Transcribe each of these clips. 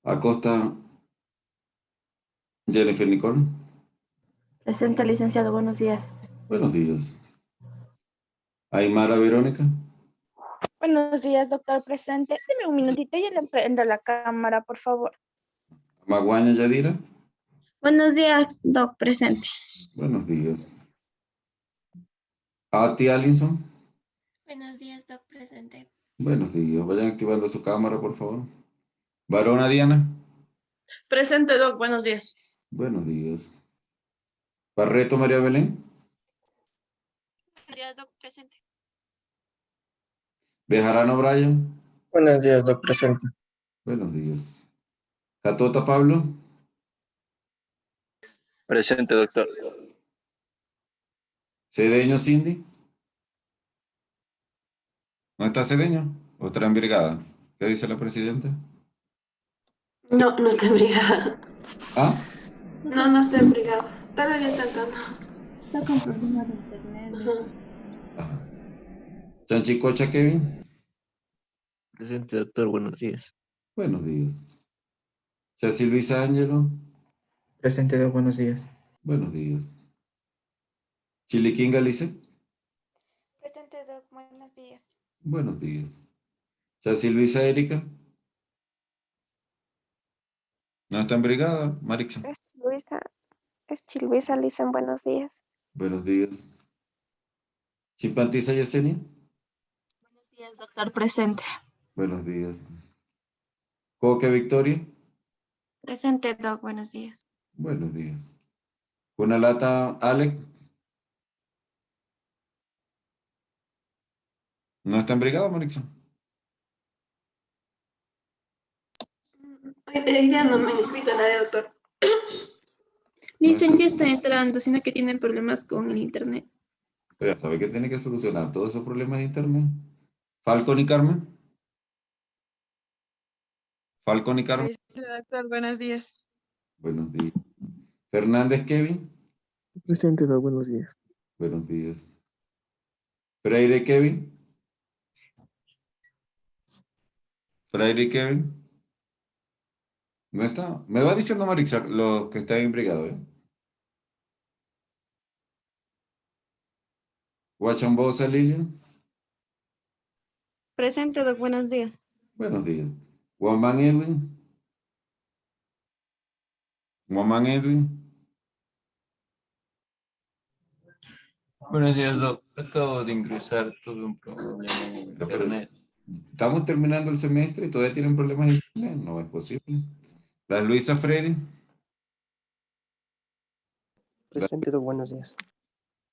Acosta Jennifer Nicole. Presente, licenciado, buenos días. Buenos días. Aymara Verónica. Buenos días, doctor presente. Deme un minutito y le prendo la cámara, por favor. Maguaña Yadira. Buenos días, doc presente. Buenos días. Ati Allison. Buenos días, doc presente. Buenos días. Vayan activando su cámara, por favor. Varona Diana. Presente, doc, buenos días. Buenos días. Barreto María Belén. Buenos días, doc presente. Bejarano Brian. Buenos días, doc presente. Buenos días. Catota Pablo. Presente, doctor. Cedeño Cindy. ¿No está Cedeño? ¿O estará en brigada? ¿Qué dice la presidenta? No, no está en brigada. ¿Ah? No está en brigada. Tal vez ya está entrando. Está con problemas de internet. Ajá. Chanchicocha Kevin. Presente, doctor, buenos días. Buenos días. Chassi Luisa Ángelo. Presente, doc, buenos días. Buenos días. Chiliquín Galice. Presente, doc, buenos días. Buenos días. Chassi Luisa Erika. ¿No está en brigada, Marixa? Es Chilvisa, Lisen, buenos días. Buenos días. Chimpantiza Yesenia. Buenos días, doctor presente. Buenos días. Coque Victoria. Presente, doc, buenos días. Buenos días. Lata Alec. ¿No está en brigada, Marixa? Hoy día no me he inscrito a la de doctor. Dicen que está entrando, sino que tienen problemas con el internet. Pero ya sabe que tiene que solucionar todos esos problemas de internet. Falcon y Carmen. Falcon y Carmen. Doctor, buenos días. Buenos días. Fernández Kevin. Presente, doc, buenos días. Buenos días. Freire Kevin. Freire Kevin. ¿No está? Me va diciendo Marixa los que están en brigada, ¿eh? Guachambosa Lilian. Presente, doc, buenos días. Buenos días. Guamán Edwin. Guamán Edwin. Buenos días, doc. Acabo de ingresar, tuve un problema en internet. Estamos terminando el semestre y todavía tienen problemas de internet. No es posible. La Luisa Freddy. Presente, doc, buenos días.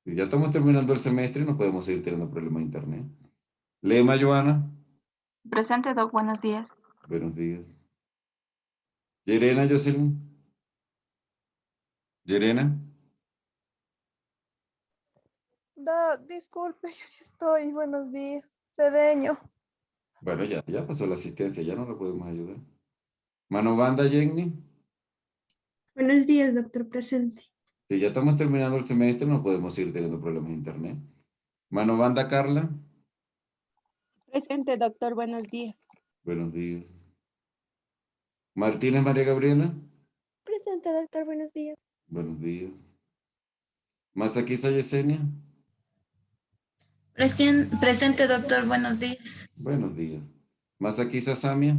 Ya estamos terminando el semestre y no podemos seguir teniendo problemas de internet. Lema Joana. Presente, doc, buenos días. Buenos días. Yerena Jocelyn. Yerena. Disculpe, yo sí estoy, buenos días. Cedeño. Bueno, ya pasó la asistencia, ya no la podemos ayudar. Manobanda Jenny. Buenos días, doctor presente. Si ya estamos terminando el semestre, no podemos seguir teniendo problemas de internet. Manobanda Carla. Presente, doctor, buenos días. Buenos días. Martínez María Gabriela. Presente, doctor, buenos días. Buenos días. Masaquisa Yesenia. Presente, doctor, buenos días. Buenos días. Masaquisa Samia.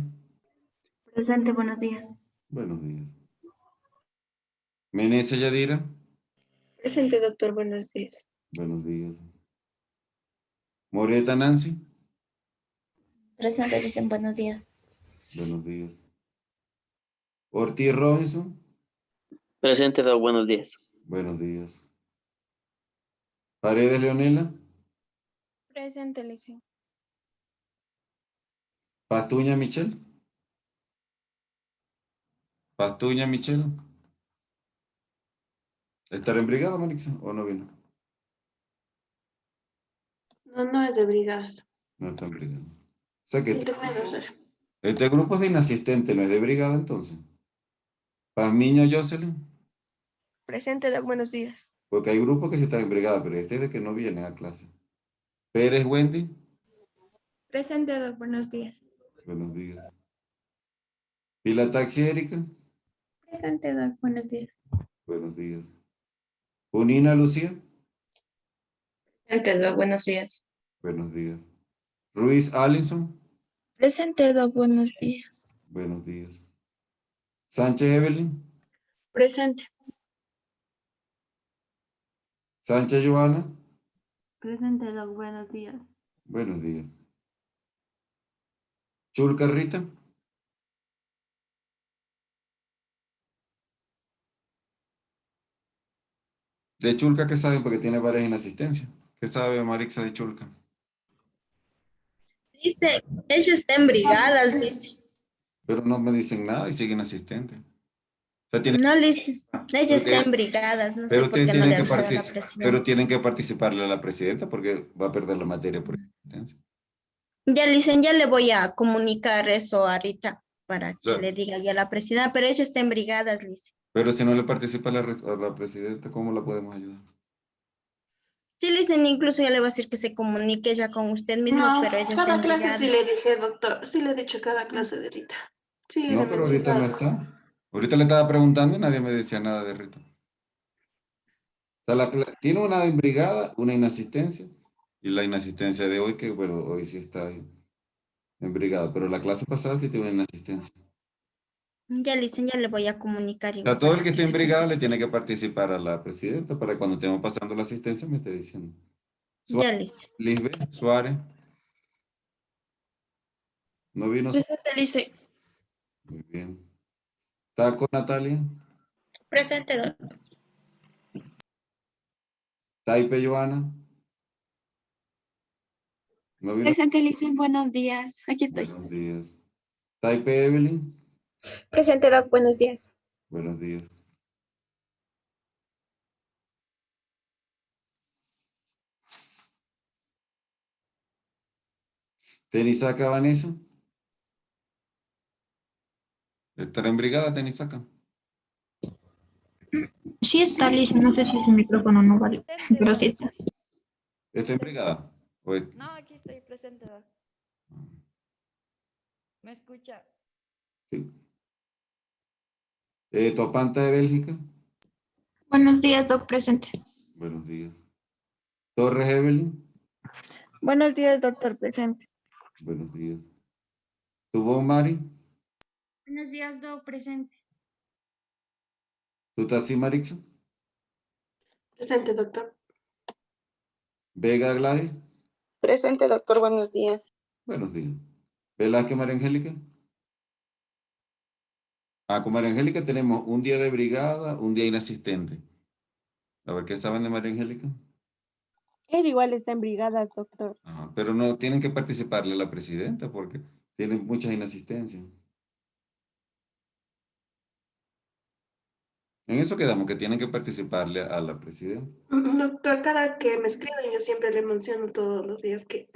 Presente, buenos días. Buenos días. Menezes Yadira. Presente, doctor, buenos días. Buenos días. Moreta Nancy. Presente, dicen buenos días. Buenos días. Ortiz Robinson. Presente, doc, buenos días. Buenos días. Paredes Leonela. Presente, licenciado. Pastuña Michelle. Pastuña Michelle. ¿Estará en brigada, Marixa, o no vino? No es de brigadas. No está en brigada. O sea que Internet no sé. este grupo es de inasistente, no es de brigada entonces. Pazmiño Jocelyn. Presente, doc, buenos días. Porque hay grupos que sí están en brigada, pero este es de que no vienen a clase. Pérez Wendy. Presente, doc, buenos días. Buenos días. Pila Taxi Erika. Presente, Doc. Buenos días. Buenos días. Unina Lucía. Presente, Doc. Buenos días. Buenos días. Ruiz Allison. Presente, Doc. Buenos días. Buenos días. Sánchez Evelyn. Presente. Sánchez Joana. Presente, Doc. Buenos días. Buenos días. Chulca Rita. De Chulca, ¿qué saben? Porque tiene varias inasistencias. ¿Qué sabe Marixa de Chulca? Dice, ella está en brigadas, dice. Pero no me dicen nada y siguen asistentes. O sea, tienen, No, dice, ella está en porque- brigadas, no sé pero por qué no tienen le que avisó a la pero presidenta. tienen que participarle a la presidenta porque va a perder la materia por inasistencia. Ya le dicen, ya le voy a comunicar eso ahorita para que sea, le diga ya a la presidenta, pero ella está en brigadas, dice. Pero si no le participa a la presidenta, ¿cómo la podemos ayudar? Sí, le dicen, incluso ya le va a decir que se comunique ya con usted mismo, No, pero ella está cada en clase sí brigadas. le dije, doctor. Sí le he dicho cada clase de Rita. Sí, le he No, pero ahorita no mencionado. está. Ahorita le estaba preguntando y nadie me decía nada de Rita. O sea, tiene una en brigada, una inasistencia, y la inasistencia de hoy, que bueno, hoy sí está en brigada, pero la clase pasada sí tiene una inasistencia. Ya le dicen, ya le voy a comunicar O sea, igual todo el para que esté en le brigada le conteste. tiene que participar a la presidenta para cuando estemos pasando la asistencia me esté diciendo. Ya le dice. Lisbeth Suárez. ¿No vino? Presente, le dice. Muy bien. Taco Natalia. Presente, Doc. Taipe Joana. ¿No vino? Presente, Licen. Buenos días. Aquí estoy. Buenos días. Taipe Evelyn. Presente, Doc. Buenos días. Buenos días. Tenisaka Vanessa. ¿Estará en brigada, Tenisaka? Sí está, Liz. No sé si su micrófono no vale, pero sí está. ¿Está en brigada? No, aquí estoy presente, Doc. ¿Me escucha? Sí. Topanta de Bélgica. Buenos días, Doc. Presente. Buenos días. Torres Evelyn. Buenos días, doctor. Presente. Buenos días. Tubón Mari. Buenos días, Doc. Presente. Tutasi Marixa. Presente, doctor. Vega Gladys. Presente, doctor. Buenos días. Buenos días. Velázquez María Angélica. Con María Angélica tenemos un día de brigada, un día inasistente. A ver, ¿qué saben de María Angélica? Él igual está en brigadas, doctor. Ajá, pero no tienen que participarle a la presidenta porque tienen muchas inasistencias. En eso quedamos, que tienen que participarle a la presidenta. Doctor, cada que me escriben, yo siempre le menciono todos los días que,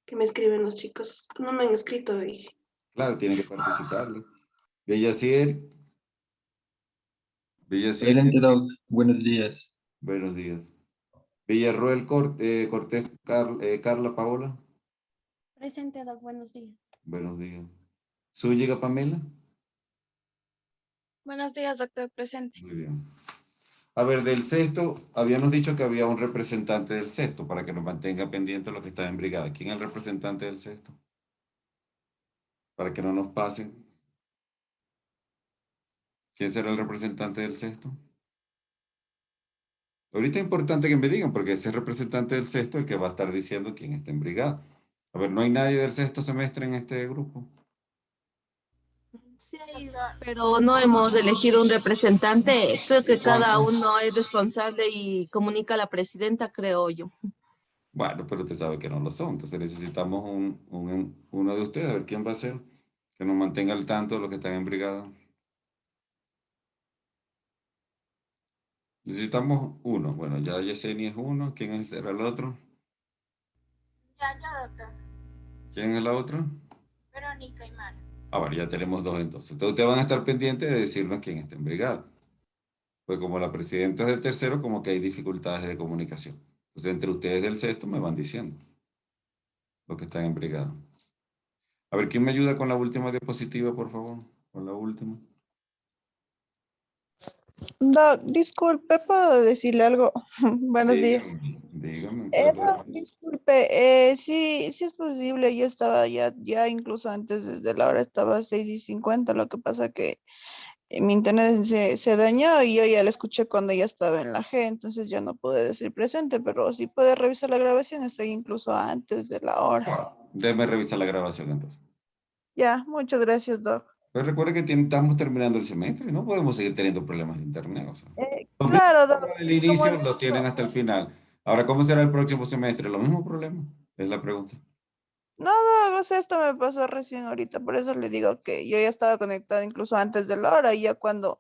que me escriben los chicos. No me han escrito y Claro, tienen que participarle. Bellacier. Bellacier. Presente, Doc. Buenos días. Buenos días. Villarroel Cortés Carla Paola. Presente, Doc. Buenos días. Buenos días. Zúñiga Pamela. Buenos días, doctor. Presente. Muy bien. A ver, del sexto, habíamos dicho que había un representante del sexto para que nos mantenga pendiente lo que está en brigada. ¿Quién es el representante del sexto? Para que no nos pasen. ¿Quién será el representante del sexto? Ahorita es importante que me digan, porque ese representante del sexto es el que va a estar diciendo quién está en brigada. A ver, ¿no hay nadie del sexto semestre en este grupo? Sí, pero no hemos elegido un representante. Creo que cada uno es responsable y comunica a la presidenta, creo yo. Bueno, pero usted sabe que no lo son. Entonces necesitamos uno de ustedes. A ver quién va a ser. Que nos mantenga al tanto de los que están en brigada. Necesitamos uno. Bueno, ya Yesenia es uno. ¿Quién será el otro? Ya, doctor. ¿Quién es la otra? Verónica y Mara. Bueno, ya tenemos dos entonces. Entonces ustedes van a estar pendientes de decirnos quién está en brigada. Pues como la presidenta es del tercero, como que hay dificultades de comunicación. Entonces entre ustedes del sexto me van diciendo los que están en brigada. A ver, ¿quién me ayuda con la última diapositiva, por favor? Con la última. Doc, disculpe, ¿puedo decirle algo? Buenos días. Dígame, ¿qué le puedo No, ayudar? disculpe, sí es posible, yo estaba ya incluso antes desde la hora estaba a 6:50, lo que pasa que mi internet se dañó y yo ya la escuché cuando ya estaba en la G, entonces ya no pude decir presente, pero si puede revisar la grabación, estoy incluso antes de la hora. Déjeme revisar la grabación entonces. Ya, muchas gracias, Doc. Pero recuerde que estamos terminando el semestre, no podemos seguir teniendo problemas de internet. O sea, los mismos Claro, Doc, problemas del como inicio le los tienen digo, hasta el final. Ahora, ¿cómo será el próximo semestre? ¿Los mismos problemas? Es la pregunta. no, Doc, o sea, esto me pasó recién ahorita, por eso le digo que yo ya estaba conectada incluso antes de la hora y ya cuando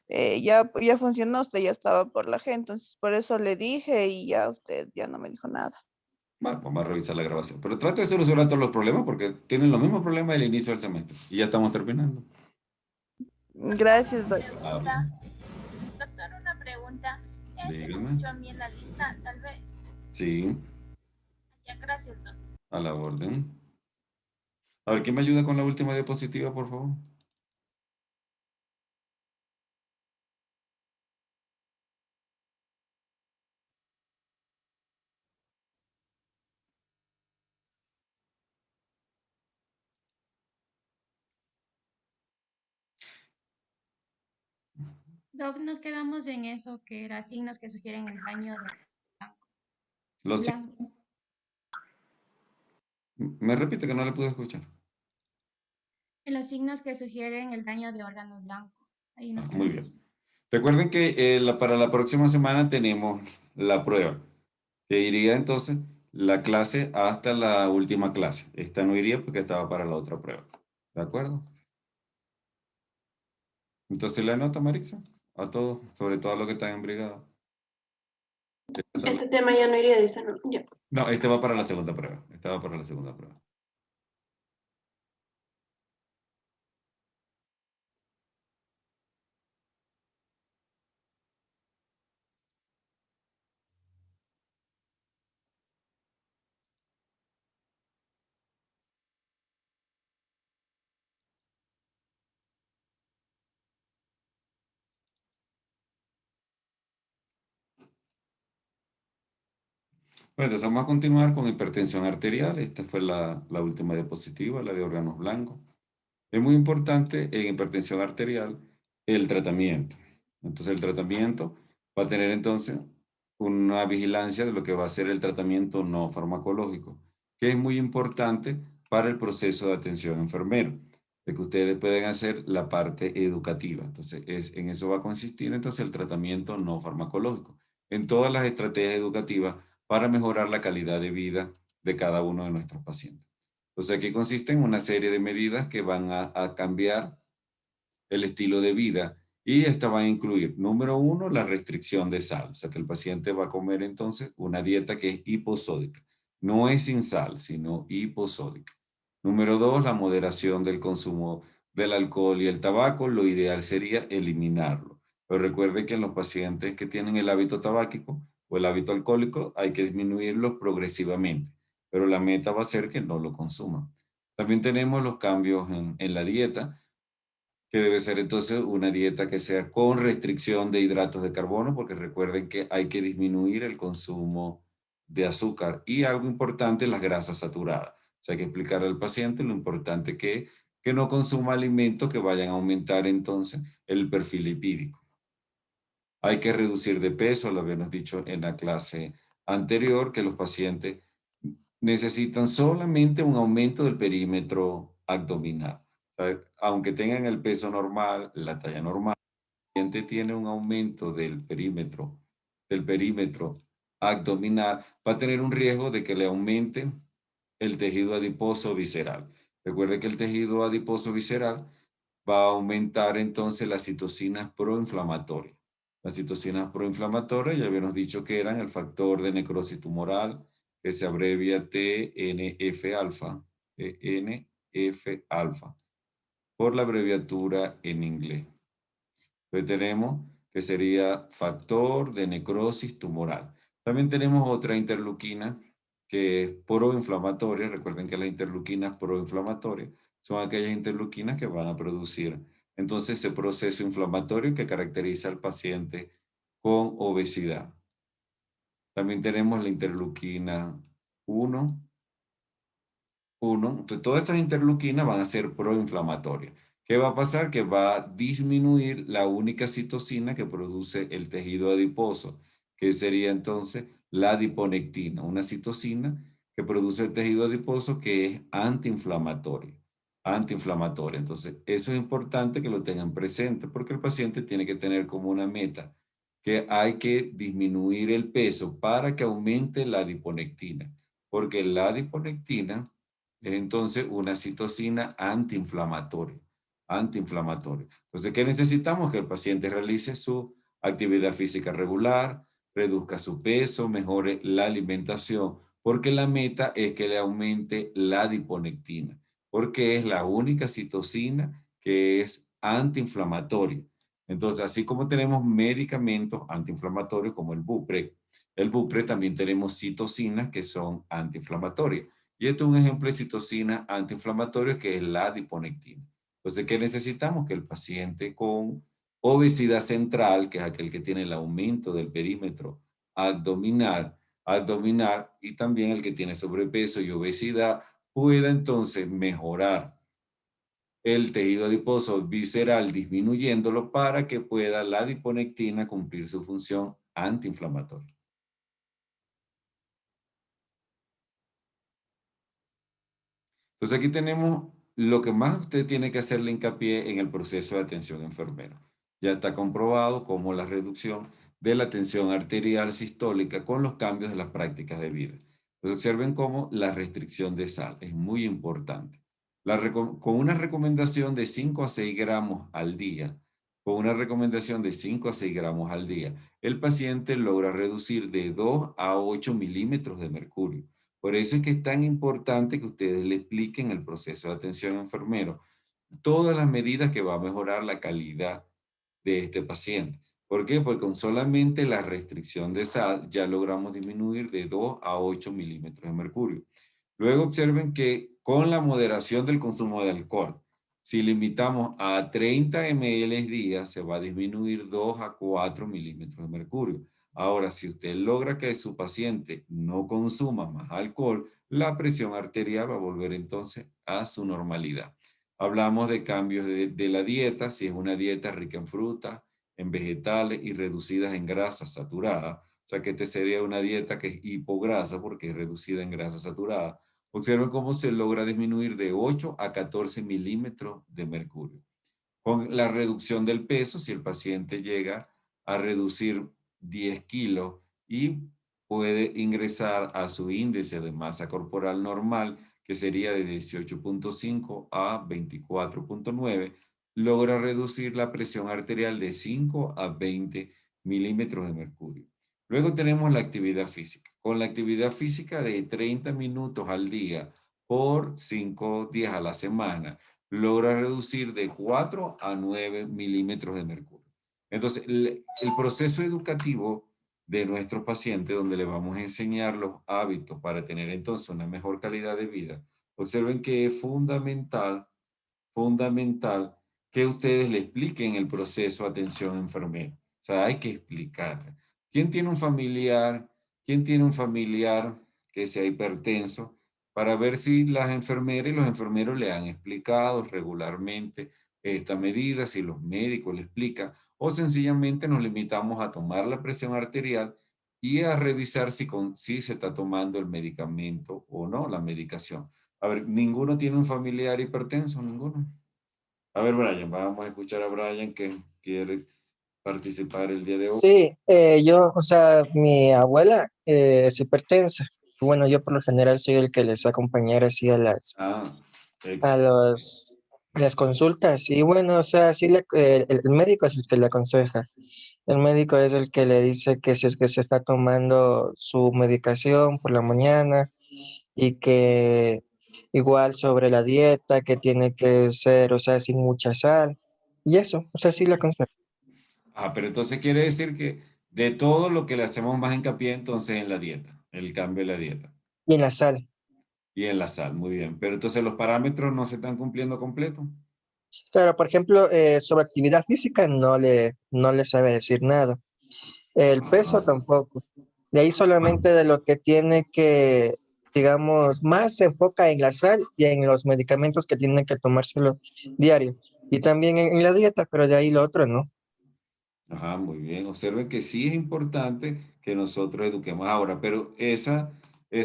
ya funcionó, usted ya estaba por la G, entonces por eso le dije y ya usted ya no me dijo nada. Bueno, vamos a revisar la grabación. Pero trate de solucionar todos los problemas porque tienen los mismos problemas del inicio del semestre. Y ya estamos terminando. Gracias, Doc. Doctor, una pregunta. Dígame. A mí en la lista, tal vez. Sí, Ya, gracias, doctor. a la orden. A ver, ¿quién me ayuda con la última diapositiva, por favor? Doc, nos quedamos en eso, que era signos que sugieren el daño de Los, blanco. me repite que no le pude escuchar. En los signos que sugieren el daño de órgano blanco. Ahí nos Muy quedamos. bien. Recuerden que para la próxima semana tenemos la prueba, que iría entonces la clase hasta la última clase. Esta no iría porque estaba para la otra prueba. ¿De acuerdo? Entonces le anota, Marixa, a todos, sobre todo a los que están en brigada. Este tema ya no iría, dice, no, ya. No, este va para la segunda prueba. Este va para la segunda prueba. Bueno, entonces vamos a continuar con hipertensión arterial. Esta fue la última diapositiva, la de órganos blancos. Es muy importante en hipertensión arterial el tratamiento. Entonces el tratamiento va a tener entonces una vigilancia de lo que va a ser el tratamiento no farmacológico, que es muy importante para el proceso de atención enfermero, de que ustedes pueden hacer la parte educativa. Entonces en eso va a consistir entonces el tratamiento no farmacológico, en todas las estrategias educativas para mejorar la calidad de vida de cada uno de nuestros pacientes. Entonces aquí consiste en una serie de medidas que van a cambiar el estilo de vida y esta va a incluir, número 1, la restricción de sal. O sea que el paciente va a comer entonces una dieta que es hiposódica. No es sin sal, sino hiposódica. Número 2, la moderación del consumo del alcohol y el tabaco. Lo ideal sería eliminarlo. Pero recuerde que en los pacientes que tienen el hábito tabáquico o el hábito alcohólico hay que disminuirlos progresivamente. Pero la meta va a ser que no lo consuman. También tenemos los cambios en la dieta, que debe ser entonces una dieta que sea con restricción de hidratos de carbono, porque recuerden que hay que disminuir el consumo de azúcar y algo importante, las grasas saturadas. O sea, hay que explicar al paciente lo importante que no consuma alimentos que vayan a aumentar entonces el perfil lipídico. Hay que reducir de peso, lo habíamos dicho en la clase anterior, que los pacientes necesitan solamente un aumento del perímetro abdominal. Aunque tengan el peso normal, la talla normal, el paciente tiene un aumento del perímetro abdominal, va a tener un riesgo de que le aumente el tejido adiposo visceral. Recuerde que el tejido adiposo visceral va a aumentar entonces las citocinas proinflamatorias. Las citocinas proinflamatorias ya habíamos dicho que eran el factor de necrosis tumoral, que se abrevia TNF-alfa, TNF-alfa, por la abreviatura en inglés. Entonces tenemos que sería factor de necrosis tumoral. También tenemos otra interleuquina que es proinflamatoria. Recuerden que las interleuquinas proinflamatorias son aquellas interleuquinas que van a producir entonces ese proceso inflamatorio que caracteriza al paciente con obesidad. También tenemos la interleuquina 1. Entonces, todas estas interleuquinas van a ser proinflamatorias. ¿Qué va a pasar? Que va a disminuir la única citocina que produce el tejido adiposo, que sería entonces la adiponectina, una citocina que produce el tejido adiposo que es antiinflamatoria. Entonces, eso es importante que lo tengan presente porque el paciente tiene que tener como una meta que hay que disminuir el peso para que aumente la adiponectina, porque la adiponectina es entonces una citocina antiinflamatoria. Entonces, ¿qué necesitamos? Que el paciente realice su actividad física regular, reduzca su peso, mejore la alimentación, porque la meta es que le aumente la adiponectina, porque es la única citocina que es antiinflamatoria. Entonces, así como tenemos medicamentos antiinflamatorios como el Bupre también tenemos citocinas que son antiinflamatorias. Y esto es un ejemplo de citocina antiinflamatoria que es la adiponectina. Entonces, ¿qué necesitamos? Que el paciente con obesidad central, que es aquel que tiene el aumento del perímetro abdominal, y también el que tiene sobrepeso y obesidad, pueda entonces mejorar el tejido adiposo visceral disminuyéndolo para que pueda la adiponectina cumplir su función antiinflamatoria. Entonces aquí tenemos lo que más usted tiene que hacerle hincapié en el proceso de atención enfermero. Ya está comprobado cómo la reducción de la tensión arterial sistólica con los cambios de las prácticas de vida. Pues observen cómo la restricción de sal es muy importante. Con una recomendación de 5 a 6 gramos al día, el paciente logra reducir de 2 a 8 milímetros de mercurio. Por eso es que es tan importante que ustedes le expliquen el proceso de atención enfermero, todas las medidas que va a mejorar la calidad de este paciente. ¿Por qué? Porque con solamente la restricción de sal ya logramos disminuir de 2 a 8 milímetros de mercurio. Luego observen que con la moderación del consumo de alcohol, si limitamos a 30 ml día, se va a disminuir 2 a 4 milímetros de mercurio. Ahora, si usted logra que su paciente no consuma más alcohol, la presión arterial va a volver entonces a su normalidad. Hablamos de cambios de la dieta, si es una dieta rica en fruta, en vegetales y reducidas en grasa saturada. O sea que esta sería una dieta que es hipograsa porque es reducida en grasa saturada. Observen cómo se logra disminuir de 8 a 14 milímetros de mercurio. Con la reducción del peso, si el paciente llega a reducir 10 kilos y puede ingresar a su índice de masa corporal normal, que sería de 18.5 a 24.9, logra reducir la presión arterial de 5 a 20 milímetros de mercurio. Luego tenemos la actividad física. Con la actividad física de 30 minutos al día por 5 días a la semana, logra reducir de 4 a 9 milímetros de mercurio. Entonces, el proceso educativo de nuestros pacientes, donde le vamos a enseñar los hábitos para tener entonces una mejor calidad de vida, observen que es fundamental que ustedes le expliquen el proceso de atención enfermera. O sea, hay que explicarle. ¿Quién tiene un familiar que sea hipertenso? Para ver si las enfermeras y los enfermeros le han explicado regularmente esta medida, si los médicos le explican, o sencillamente nos limitamos a tomar la presión arterial y a revisar si se está tomando el medicamento o no, la medicación. A ver, ¿ninguno tiene un familiar hipertenso? ¿Ninguno? A ver, Brian, vamos a escuchar a Brian que quiere participar el día de hoy. Sí, yo, o sea, mi abuela es hipertensa. Bueno, yo por lo general soy el que les acompañara así a las consultas. Y bueno, o sea, sí el médico es el que le aconseja. El médico es el que le dice que si es que se está tomando su medicación por la mañana y que igual sobre la dieta, que tiene que ser, o sea, sin mucha sal. Y eso, o sea, sí le aconseja. Pero entonces quiere decir que de todo lo que le hacemos más hincapié entonces en la dieta, el cambio de la dieta. Y en la sal. Y en la sal, muy bien. Pero entonces los parámetros no se están cumpliendo completo. Claro, por ejemplo, sobre actividad física no le sabe decir nada. El peso tampoco. De ahí solamente de lo que tiene que, digamos, más se enfoca en la sal y en los medicamentos que tienen que tomárselo diario. Y también en la dieta, pero de ahí lo otro no. Ajá, muy bien. Observen que sí es importante que nosotros eduquemos ahora, pero esa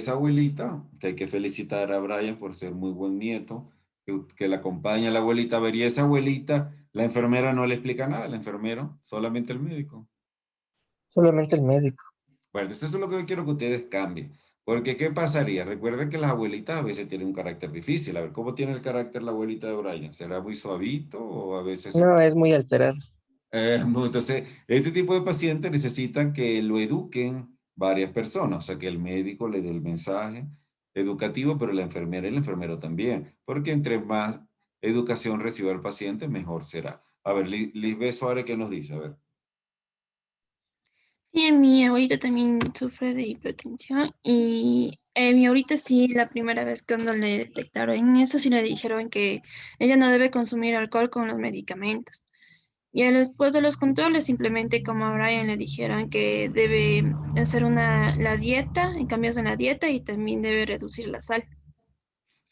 abuelita, que hay que felicitar a Brian por ser muy buen nieto, que la acompaña a la abuelita, a ver, y esa abuelita, la enfermera no le explica nada, el enfermero, solamente el médico. Solamente el médico. Bueno, eso es lo que yo quiero que ustedes cambien. Porque, ¿qué pasaría? Recuerden que las abuelitas a veces tienen un carácter difícil. A ver, ¿cómo tiene el carácter la abuelita de Brian? ¿Será muy suavito o a veces No, es muy alterado. No, entonces, este tipo de pacientes necesitan que lo eduquen varias personas, o sea, que el médico le dé el mensaje educativo, pero la enfermera y el enfermero también, porque entre más educación reciba el paciente, mejor será. A ver, Lisbeth Suárez, ¿qué nos dice? A ver. Sí, mi abuelita también sufre de hipertensión y mi abuelita sí, la primera vez cuando le detectaron eso, sí le dijeron que ella no debe consumir alcohol con los medicamentos. Y después de los controles, simplemente como a Brian le dijeron que debe hacer la dieta, en cambios en la dieta y también debe reducir la sal.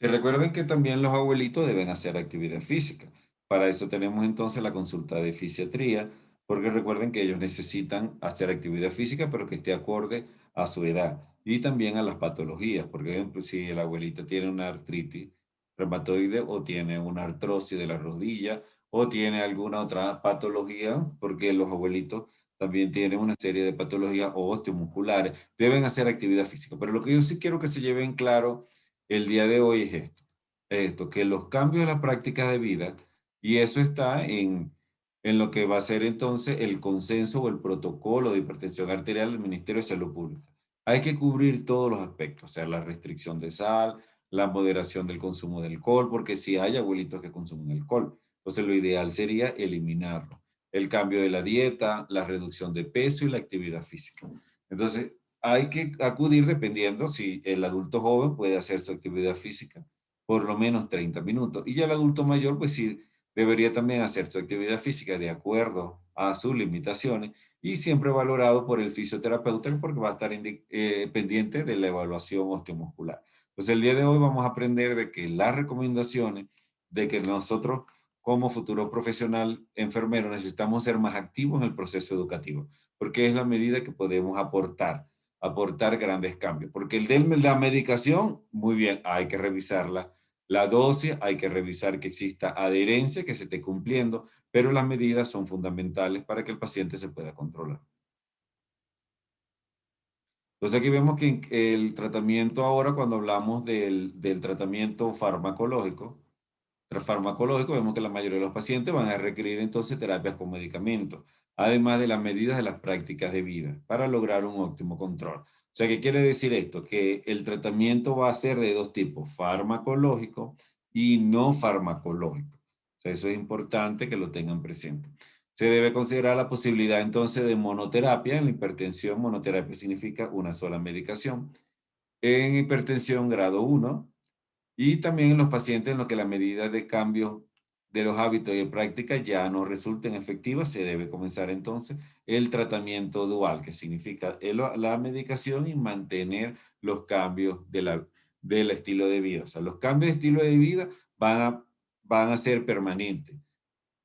Y recuerden que también los abuelitos deben hacer actividad física. Para eso tenemos entonces la consulta de fisiatría, porque recuerden que ellos necesitan hacer actividad física, pero que esté acorde a su edad y también a las patologías. Por ejemplo, si el abuelito tiene una artritis reumatoide o tiene una artrosis de la rodilla o tiene alguna otra patología, porque los abuelitos también tienen una serie de patologías osteomusculares, deben hacer actividad física. Pero lo que yo sí quiero que se lleven claro el día de hoy es esto, que los cambios de las prácticas de vida, y eso está en lo que va a ser entonces el consenso o el protocolo de hipertensión arterial del Ministerio de Salud Pública. Hay que cubrir todos los aspectos, o sea, la restricción de sal, la moderación del consumo de alcohol, porque si hay abuelitos que consumen alcohol, entonces lo ideal sería eliminarlo. El cambio de la dieta, la reducción de peso y la actividad física. Entonces, hay que acudir dependiendo si el adulto joven puede hacer su actividad física por lo menos 30 minutos. Y ya el adulto mayor, pues sí, debería también hacer su actividad física de acuerdo a sus limitaciones y siempre valorado por el fisioterapeuta porque va a estar pendiente de la evaluación osteomuscular. Pues el día de hoy vamos a aprender de que las recomendaciones de que nosotros como futuro profesional enfermero necesitamos ser más activos en el proceso educativo, porque es la medida que podemos aportar grandes cambios. Porque el de la medicación, muy bien, hay que revisarla. La dosis, hay que revisar que exista adherencia, que se esté cumpliendo, pero las medidas son fundamentales para que el paciente se pueda controlar. Entonces aquí vemos que el tratamiento ahora, cuando hablamos del tratamiento farmacológico, vemos que la mayoría de los pacientes van a requerir entonces terapias con medicamentos, además de las medidas de las prácticas de vida, para lograr un óptimo control. O sea, ¿qué quiere decir esto? Que el tratamiento va a ser de dos tipos, farmacológico y no farmacológico. O sea, eso es importante que lo tengan presente. Se debe considerar la posibilidad entonces de monoterapia. En la hipertensión, monoterapia significa una sola medicación. En hipertensión grado 1, y también en los pacientes en los que la medida de cambio de los hábitos y de práctica ya no resulten efectivas, se debe comenzar entonces el tratamiento dual, que significa la medicación y mantener los cambios del estilo de vida. O sea, los cambios de estilo de vida van a ser permanentes,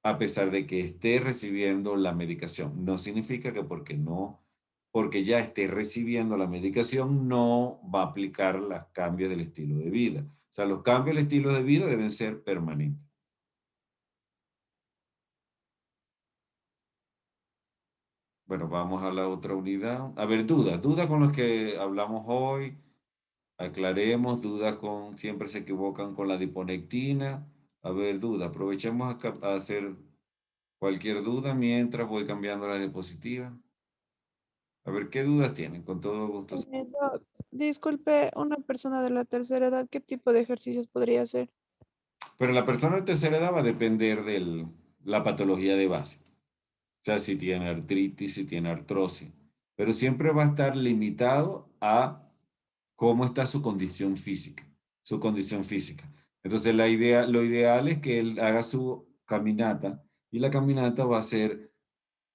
a pesar de que esté recibiendo la medicación. No significa que porque ya esté recibiendo la medicación, no va a aplicar los cambios del estilo de vida. O sea, los cambios del estilo de vida deben ser permanentes. Bueno, vamos a la otra unidad. A ver, dudas con los que hablamos hoy. Aclaremos, siempre se equivocan con la diponectina. A ver, aprovechemos a hacer cualquier duda mientras voy cambiando la diapositiva. A ver, ¿qué dudas tienen? Con todo gusto. Doc, disculpe, una persona de la tercera edad, ¿qué tipo de ejercicios podría hacer? Pero la persona de tercera edad va a depender de la patología de base. O sea, si tiene artritis, si tiene artrosis. Pero siempre va a estar limitado a cómo está su condición física. Su condición física. Entonces lo ideal es que él haga su caminata y la caminata va a ser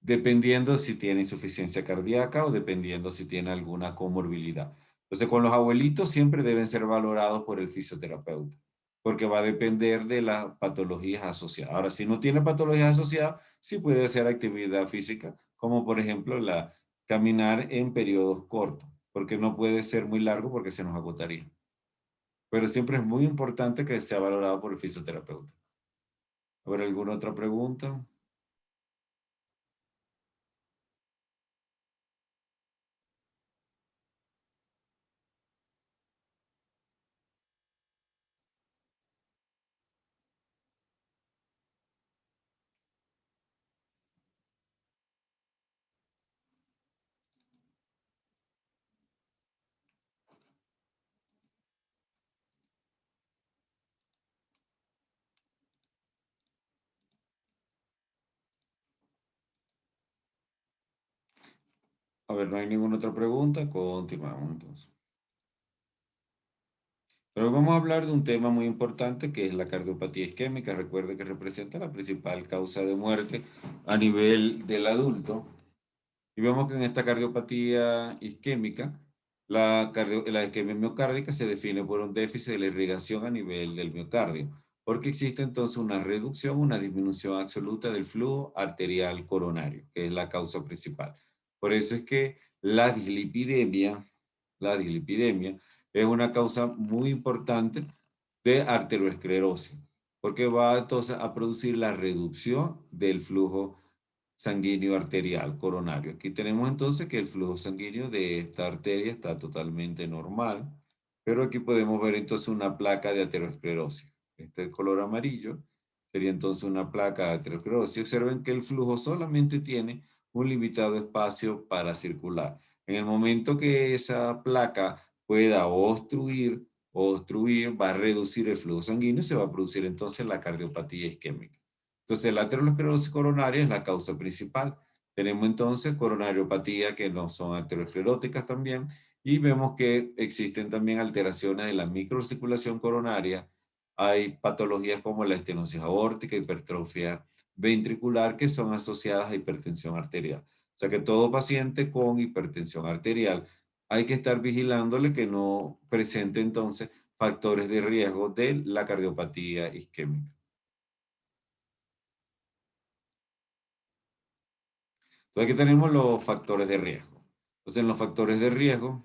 dependiendo si tiene insuficiencia cardíaca o dependiendo si tiene alguna comorbilidad. Entonces, con los abuelitos siempre deben ser valorados por el fisioterapeuta, porque va a depender de las patologías asociadas. Ahora, si no tiene patologías asociadas, sí puede hacer actividad física, como por ejemplo caminar en periodos cortos, porque no puede ser muy largo porque se nos agotaría. Pero siempre es muy importante que sea valorado por el fisioterapeuta. ¿Habrá alguna otra pregunta? A ver, no hay ninguna otra pregunta. Continuamos entonces. Pero vamos a hablar de un tema muy importante que es la cardiopatía isquémica. Recuerde que representa la principal causa de muerte a nivel del adulto. Y vemos que en esta cardiopatía isquémica, la isquemia miocárdica se define por un déficit de la irrigación a nivel del miocardio, porque existe entonces una reducción, una disminución absoluta del flujo arterial coronario, que es la causa principal. Por eso es que la dislipidemia es una causa muy importante de arteriosclerosis, porque va entonces a producir la reducción del flujo sanguíneo arterial coronario. Aquí tenemos entonces que el flujo sanguíneo de esta arteria está totalmente normal, pero aquí podemos ver entonces una placa de aterosclerosis. Este color amarillo sería entonces una placa de aterosclerosis. Observen que el flujo solamente tiene un limitado espacio para circular. En el momento que esa placa pueda obstruir, va a reducir el flujo sanguíneo y se va a producir entonces la cardiopatía isquémica. Entonces, la aterosclerosis coronaria es la causa principal. Tenemos entonces coronariopatía que no son ateroscleróticas también y vemos que existen también alteraciones de la microcirculación coronaria. Hay patologías como la estenosis aórtica, hipertrofia ventricular que son asociadas a hipertensión arterial. O sea que todo paciente con hipertensión arterial hay que estar vigilándole que no presente entonces factores de riesgo de la cardiopatía isquémica. Entonces aquí tenemos los factores de riesgo. Entonces en los factores de riesgo,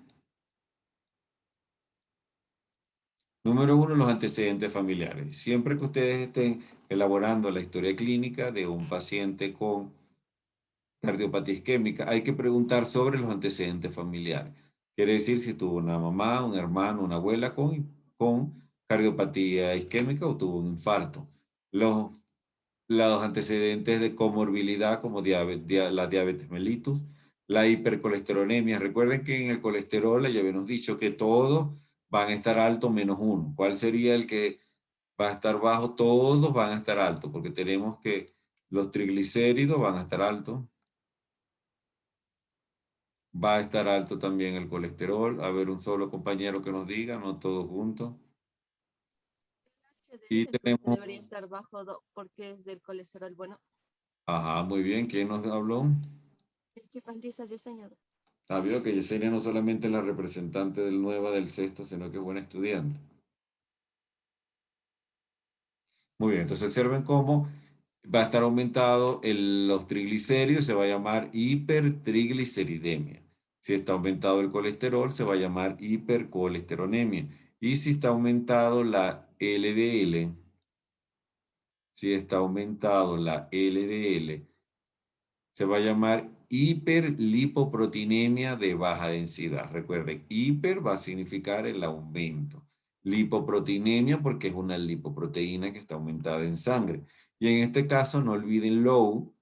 número 1, los antecedentes familiares. Siempre que ustedes estén elaborando la historia clínica de un paciente con cardiopatía isquémica, hay que preguntar sobre los antecedentes familiares. Quiere decir si tuvo una mamá, un hermano, una abuela con cardiopatía isquémica o tuvo un infarto. Los antecedentes de comorbilidad como la diabetes mellitus, la hipercolesterolemia. Recuerden que en el colesterol ya habíamos dicho que todos van a estar altos menos uno. ¿Cuál sería el que va a estar bajo? Todos van a estar altos porque tenemos que los triglicéridos van a estar altos. Va a estar alto también el colesterol. A ver, un solo compañero que nos diga, no todos juntos. Y tenemos... Debería estar bajo porque es del colesterol bueno. Ajá, muy bien. ¿Quién nos habló? Sabio que Yesenia no solamente es la representante del nueva del sexto, sino que es buena estudiante. Muy bien, entonces observen cómo va a estar aumentado los triglicéridos, se va a llamar hipertrigliceridemia. Si está aumentado el colesterol, se va a llamar hipercolesteronemia. Y si está aumentado la LDL, se va a llamar hiperlipoproteinemia de baja densidad. Recuerden, hiper va a significar el aumento. Lipoproteinemia porque es una lipoproteína que está aumentada en sangre. Y en este caso no olviden low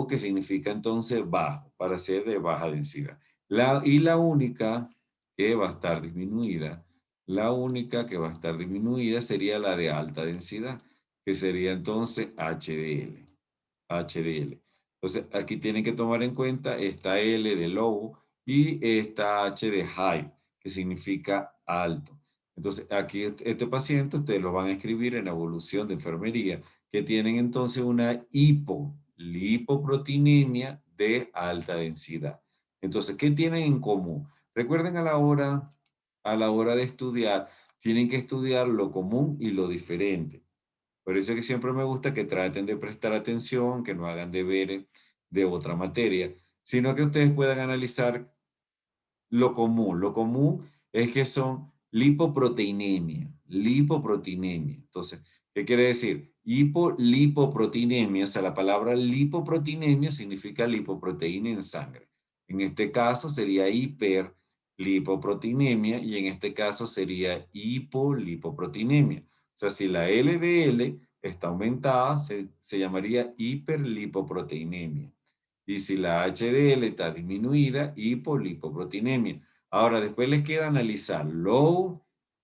que significa entonces bajo, para ser de baja densidad. Y la única que va a estar disminuida, sería la de alta densidad, que sería entonces HDL. Entonces, aquí tienen que tomar en cuenta esta L de low y esta H de high. que significa alto. Entonces, aquí este paciente ustedes lo van a escribir en la evolución de enfermería, que tienen entonces una lipoproteinemia de alta densidad. Entonces, ¿qué tienen en común? Recuerden a la hora de estudiar, tienen que estudiar lo común y lo diferente. Por eso es que siempre me gusta que traten de prestar atención, que no hagan deberes de otra materia, sino que ustedes puedan analizar lo común. Lo común es que son lipoproteinemia. Entonces, ¿qué quiere decir? Lipoproteinemia, o sea, la palabra lipoproteinemia significa lipoproteína en sangre. En este caso sería hiperlipoproteinemia y en este caso sería hipolipoproteinemia. O sea, si la LDL está aumentada, se llamaría hiperlipoproteinemia. Y si la HDL está disminuida, hipolipoproteinemia. Ahora, después les queda analizar low,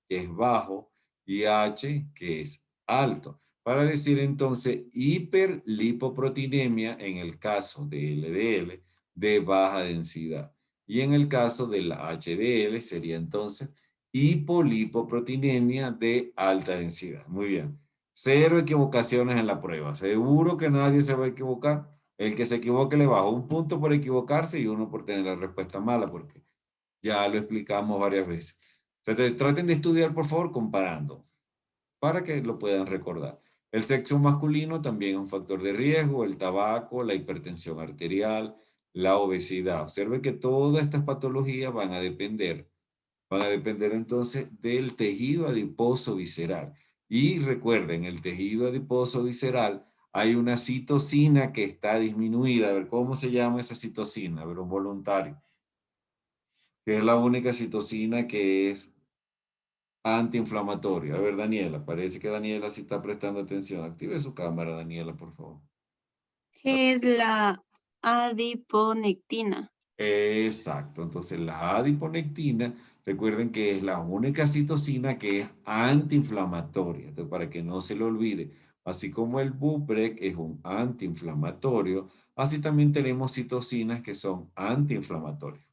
que es bajo, y H, que es alto. Para decir entonces hiperlipoproteinemia en el caso de LDL de baja densidad. Y en el caso de la HDL sería entonces hipolipoproteinemia de alta densidad. Muy bien. 0 equivocaciones en la prueba. Seguro que nadie se va a equivocar. El que se equivoque le bajo 1 punto por equivocarse y 1 por tener la respuesta mala, porque ya lo explicamos varias veces. Traten de estudiar, por favor, comparando, para que lo puedan recordar. El sexo masculino también es un factor de riesgo, el tabaco, la hipertensión arterial, la obesidad. Observe que todas estas patologías van a depender entonces del tejido adiposo visceral. Y recuerden, el tejido adiposo visceral hay una citocina que está disminuida. A ver, ¿cómo se llama esa citocina? A ver, un voluntario. Que es la única citocina que es antiinflamatoria. A ver, Daniela, parece que Daniela sí está prestando atención. Active su cámara, Daniela, por favor. Es la adiponectina. Exacto, entonces la adiponectina, recuerden que es la única citocina que es antiinflamatoria, entonces para que no se lo olvide, así como el Bupreg es un antiinflamatorio, así también tenemos citocinas que son antiinflamatorias.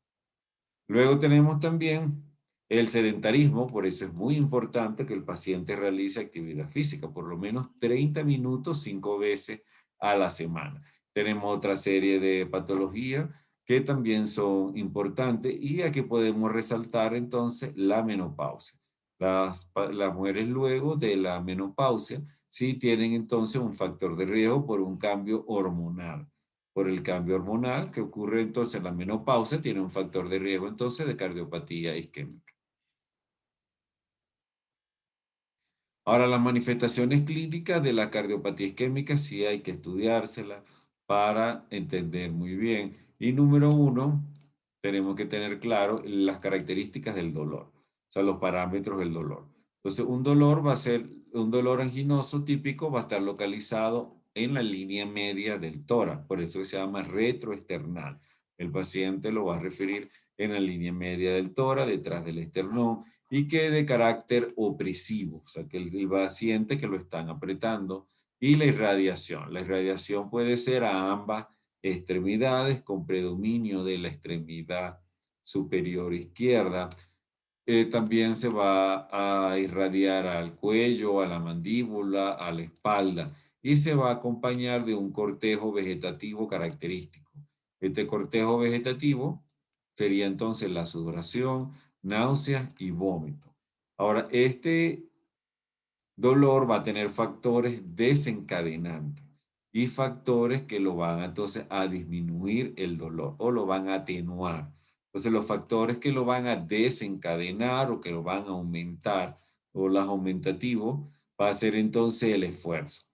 Luego tenemos también el sedentarismo, por eso es muy importante que el paciente realice actividad física, por lo menos 30 minutos 5 veces a la semana. Tenemos otra serie de patologías que también son importantes y aquí podemos resaltar entonces la menopausia. Las mujeres luego de la menopausia sí tienen entonces un factor de riesgo por un cambio hormonal. Por el cambio hormonal que ocurre entonces en la menopausia, tiene un factor de riesgo entonces de cardiopatía isquémica. Ahora, las manifestaciones clínicas de la cardiopatía isquémica sí hay que estudiársela para entender muy bien. Y número 1, tenemos que tener claro las características del dolor, o sea, los parámetros del dolor. Entonces, un dolor va a ser, un dolor anginoso típico va a estar localizado en la línea media del tórax, por eso se llama retroesternal. El paciente lo va a referir en la línea media del tórax, detrás del esternón, y que de carácter opresivo, o sea, que el paciente que lo están apretando, y la irradiación. La irradiación puede ser a ambas extremidades con predominio de la extremidad superior izquierda. También se va a irradiar al cuello, a la mandíbula, a la espalda y se va a acompañar de un cortejo vegetativo característico. Este cortejo vegetativo sería entonces la sudoración, náuseas y vómito. Ahora, este dolor va a tener factores desencadenantes y factores que lo van entonces a disminuir el dolor o lo van a atenuar. Entonces los factores que lo van a desencadenar o que lo van a aumentar o los aumentativos va a ser entonces el esfuerzo.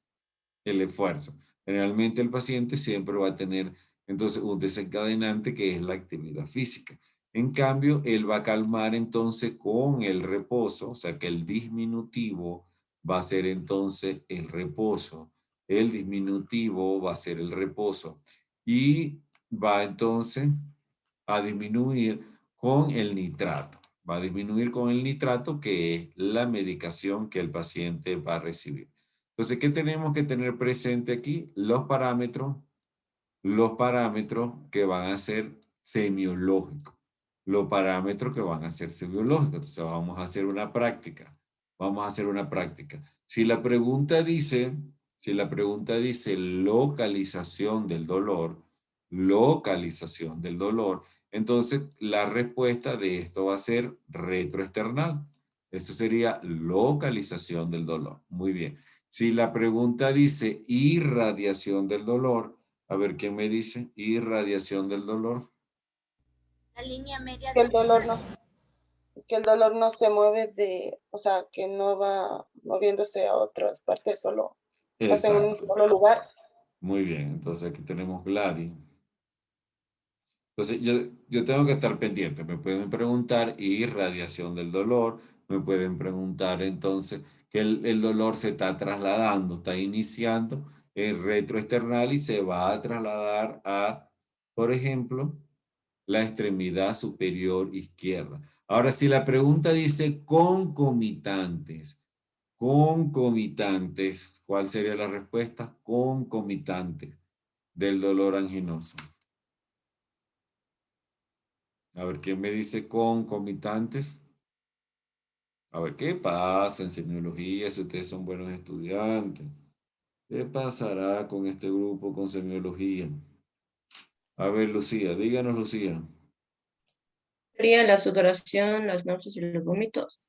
El esfuerzo. Generalmente el paciente siempre va a tener entonces un desencadenante que es la actividad física. En cambio, él va a calmar entonces con el reposo, o sea que el disminutivo va a ser entonces el reposo. El disminutivo va a ser el reposo. Y va entonces a disminuir con el nitrato. Va a disminuir con el nitrato, que es la medicación que el paciente va a recibir. Entonces, ¿qué tenemos que tener presente aquí? Los parámetros que van a ser semiológicos. los parámetros que van a hacerse biológicos. Entonces vamos a hacer una práctica. Vamos a hacer una práctica. Si la pregunta dice localización del dolor, entonces la respuesta de esto va a ser retroesternal. Eso sería localización del dolor. Muy bien. Si la pregunta dice irradiación del dolor, a ver, ¿quién me dice? Irradiación del dolor. La línea media Que el dolor no se mueve o sea, que no va moviéndose a otras partes, solo pasa en un Exacto. solo lugar. Muy bien, entonces aquí tenemos Gladys. Entonces yo tengo que estar pendiente. Me pueden preguntar irradiación del dolor, me pueden preguntar entonces que el dolor se está trasladando, está iniciando el retroesternal y se va a trasladar a, por ejemplo, la extremidad superior izquierda. Ahora, si la pregunta dice concomitantes, ¿cuál sería la respuesta? Concomitantes del dolor anginoso. A ver, ¿quién me dice concomitantes? A ver, ¿qué pasa en semiología si ustedes son buenos estudiantes? ¿Qué pasará con este grupo con semiología? A ver, Lucía, díganos, Lucía. Sería la sudoración, las náuseas y los vómitos.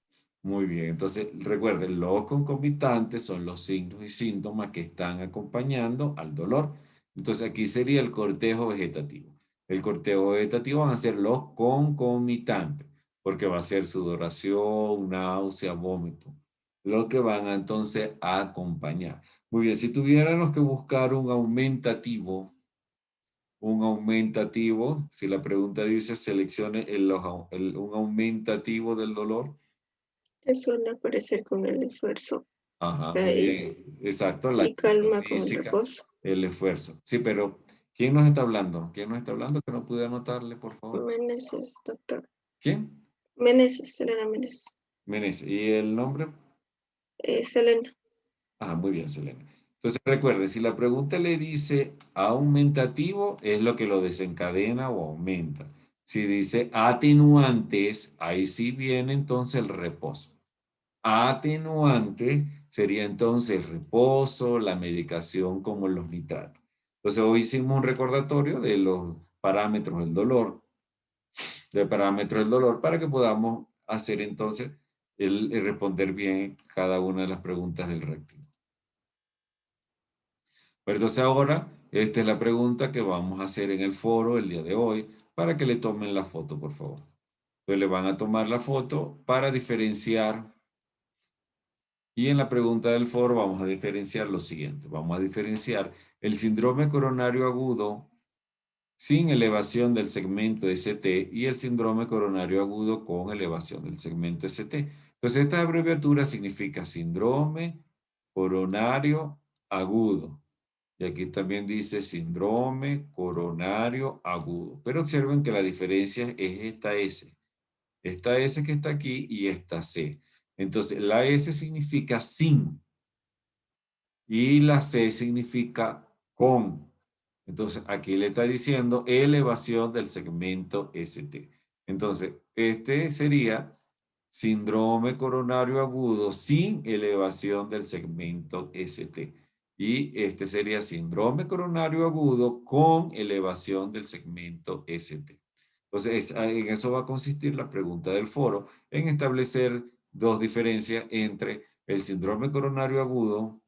Muy bien, entonces recuerden, los concomitantes son los signos y síntomas que están acompañando al dolor. Entonces aquí sería el cortejo vegetativo. El cortejo vegetativo van a ser los concomitantes, porque va a ser sudoración, náusea, vómito, lo que van a entonces a acompañar. Muy bien, si tuviéramos que buscar un aumentativo, si la pregunta dice seleccione un aumentativo del dolor. Eso suele aparecer con el esfuerzo. Ajá, O sea, muy bien. Exacto, la y calma con el física, reposo. el esfuerzo. Sí, pero ¿quién nos está hablando? ¿Quién nos está hablando? Que no pude anotarle, por favor. Meneses, doctor. ¿Quién? Meneses, Selena Meneses. Meneses. ¿Y el nombre? Selena. Ah, muy bien, Selena. Entonces recuerde, si la pregunta le dice aumentativo, es lo que lo desencadena o aumenta. Si dice atenuantes, ahí sí viene entonces el reposo. Atenuante sería entonces el reposo, la medicación como los nitratos. Entonces hoy hicimos un recordatorio de los parámetros del dolor, para que podamos hacer entonces el responder bien cada una de las preguntas del reactivo. Pero entonces ahora, esta es la pregunta que vamos a hacer en el foro el día de hoy para que le tomen la foto, por favor. Entonces le van a tomar la foto para diferenciar. Y en la pregunta del foro vamos a diferenciar lo siguiente. Vamos a diferenciar el síndrome coronario agudo sin elevación del segmento ST y el síndrome coronario agudo con elevación del segmento ST. Entonces esta abreviatura significa síndrome coronario agudo. Y aquí también dice síndrome coronario agudo. Pero observen que la diferencia es esta S. Esta S que está aquí y esta C. Entonces, la S significa sin y la C significa con. Entonces, aquí le está diciendo elevación del segmento ST. Entonces, este sería síndrome coronario agudo sin elevación del segmento ST. Y este sería síndrome coronario agudo con elevación del segmento ST. Entonces, en eso va a consistir la pregunta del foro, en establecer dos diferencias entre el síndrome coronario agudo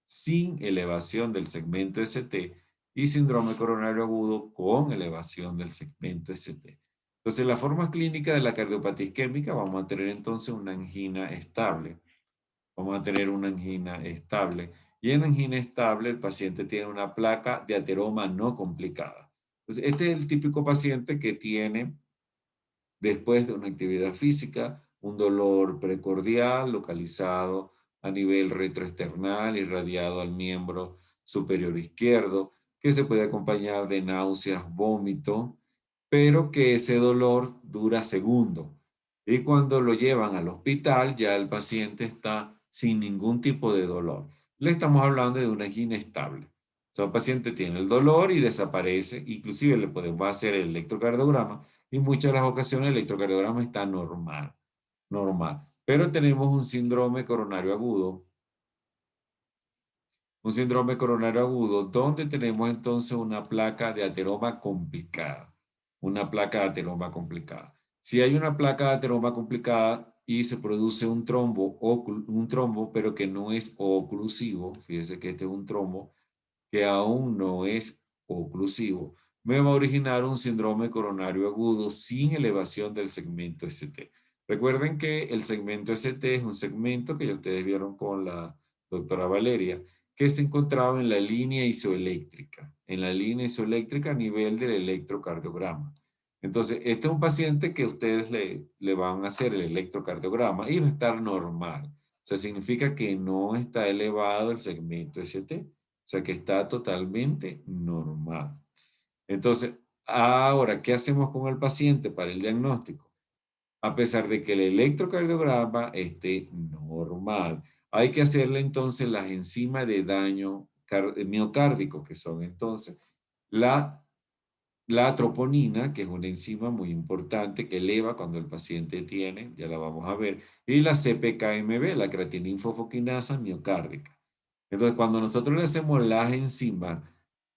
sin elevación del segmento ST y síndrome coronario agudo con elevación del segmento ST. Entonces, la forma clínica de la cardiopatía isquémica, vamos a tener entonces una angina estable. Vamos a tener una angina estable. Y en angina estable, el paciente tiene una placa de ateroma no complicada. Entonces, este es el típico paciente que tiene, después de una actividad física, un dolor precordial localizado a nivel retroesternal irradiado al miembro superior izquierdo, que se puede acompañar de náuseas, vómito, pero que ese dolor dura segundos. Y cuando lo llevan al hospital, ya el paciente está sin ningún tipo de dolor. Le estamos hablando de una angina estable. O sea, el paciente tiene el dolor y desaparece. Inclusive le podemos hacer el electrocardiograma y muchas de las ocasiones el electrocardiograma está normal, Pero tenemos un síndrome coronario agudo, donde tenemos entonces una placa de ateroma complicada, Si hay una placa de ateroma complicada y se produce un trombo, pero que no es oclusivo, fíjese que este es un trombo que aún no es oclusivo, me va a originar un síndrome coronario agudo sin elevación del segmento ST. Recuerden que el segmento ST es un segmento que ya ustedes vieron con la doctora Valeria, que se encontraba en la línea isoeléctrica, a nivel del electrocardiograma. Entonces, este es un paciente que ustedes le van a hacer el electrocardiograma y va a estar normal. O sea, significa que no está elevado el segmento ST. O sea, que está totalmente normal. Entonces, ahora, ¿qué hacemos con el paciente para el diagnóstico? A pesar de que el electrocardiograma esté normal, hay que hacerle entonces las enzimas de daño miocárdico, que son entonces la troponina, que es una enzima muy importante que eleva cuando el paciente tiene, ya la vamos a ver, y la CPKMB, la creatininfofoquinasa miocárdica. Entonces, cuando nosotros le hacemos las enzimas,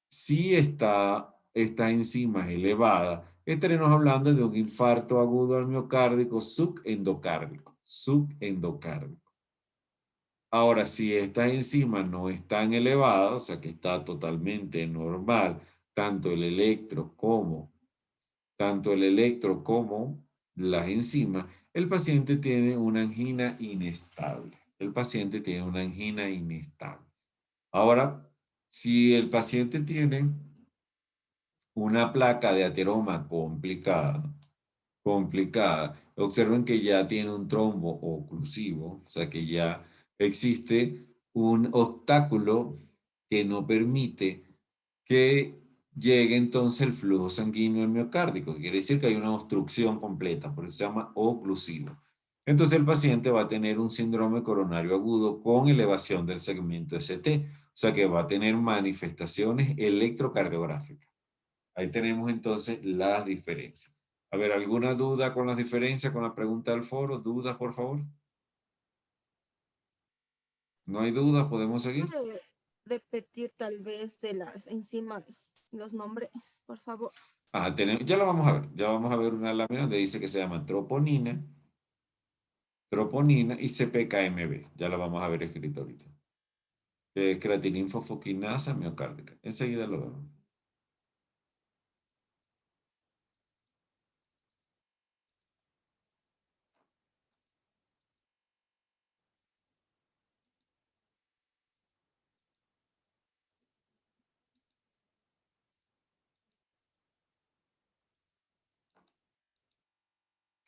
si está esta enzima elevada, estaremos hablando de un infarto agudo al miocárdico subendocárdico. Ahora, si estas enzimas no están elevadas, o sea que está totalmente normal, tanto el electro como las enzimas, el paciente tiene una angina inestable. Ahora, si el paciente tiene una placa de ateroma complicada, observen que ya tiene un trombo oclusivo, o sea que ya existe un obstáculo que no permite que llegue entonces el flujo sanguíneo al miocárdico, que quiere decir que hay una obstrucción completa, por eso se llama oclusivo. Entonces el paciente va a tener un síndrome coronario agudo con elevación del segmento ST, o sea que va a tener manifestaciones electrocardiográficas. Ahí tenemos entonces las diferencias. A ver, ¿alguna duda con las diferencias, con la pregunta del foro? ¿Dudas, por favor? ¿No hay dudas? ¿Podemos seguir? ¿Puede repetir tal vez de las enzimas los nombres, por favor? Ya lo vamos a ver. Ya vamos a ver una lámina donde dice que se llama troponina y CPKMB. Ya la vamos a ver escrito ahorita. Que es creatininfofoquinasa miocárdica. Enseguida lo vemos.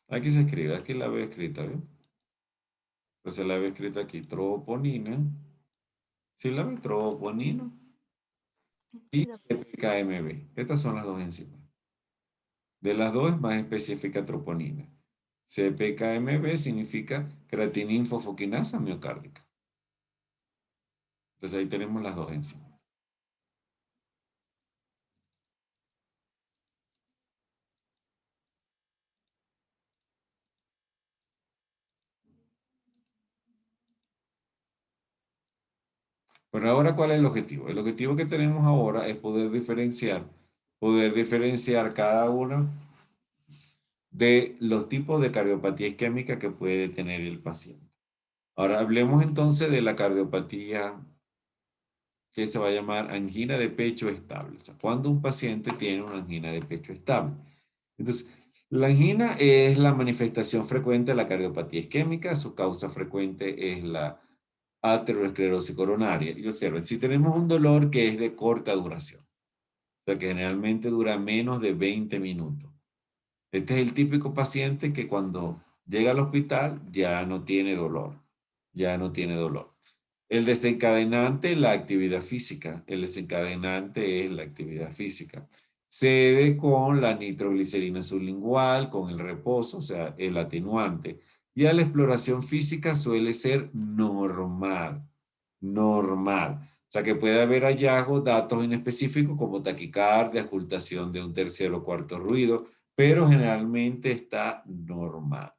Aquí se escribe, aquí la veo escrita, ¿bien? Entonces la veo escrita aquí, troponina. ¿Sí la ve? Troponina y CPKMB. Estas son las dos enzimas. De las dos es más específica troponina. CPKMB significa creatininfofoquinasa miocárdica. Entonces ahí tenemos las dos enzimas. Pero ahora, ¿cuál es el objetivo? El objetivo que tenemos ahora es poder diferenciar cada uno de los tipos de cardiopatía isquémica que puede tener el paciente. Ahora hablemos entonces de la cardiopatía que se va a llamar angina de pecho estable. O sea, cuando un paciente tiene una angina de pecho estable. Entonces, la angina es la manifestación frecuente de la cardiopatía isquémica. Su causa frecuente es la aterosclerosis coronaria. Y observen, si tenemos un dolor que es de corta duración, o sea que generalmente dura menos de 20 minutos. Este es el típico paciente que cuando llega al hospital ya no tiene dolor. El desencadenante, la actividad física. Se debe con la nitroglicerina sublingual, con el reposo, o sea, el atenuante. Y a la exploración física suele ser normal. O sea, que puede haber hallazgos, datos inespecíficos como taquicardia, ocultación de un tercer o cuarto ruido, pero generalmente está normal.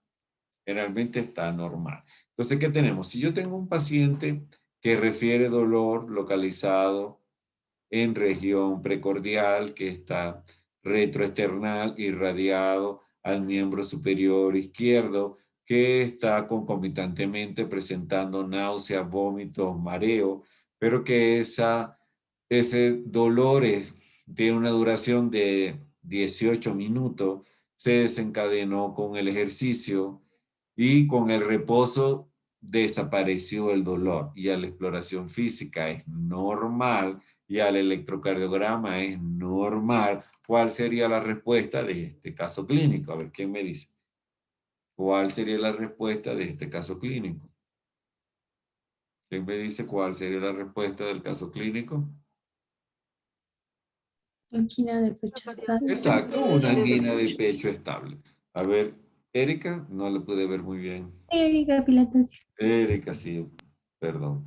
Generalmente está normal. Entonces, ¿qué tenemos? Si yo tengo un paciente que refiere dolor localizado en región precordial, que está retroesternal irradiado al miembro superior izquierdo, que está concomitantemente presentando náuseas, vómitos, mareo, pero que ese dolor tiene una duración de 18 minutos, se desencadenó con el ejercicio y con el reposo desapareció el dolor, y a la exploración física es normal y al electrocardiograma es normal. ¿Cuál sería la respuesta de este caso clínico? A ver, ¿quién me dice? ¿Cuál sería la respuesta de este caso clínico? ¿Quién me dice cuál sería la respuesta del caso clínico? Angina de pecho estable. Exacto, una angina de pecho estable. A ver, Erika, no le pude ver muy bien. Erika Pilates. Erika, sí, perdón.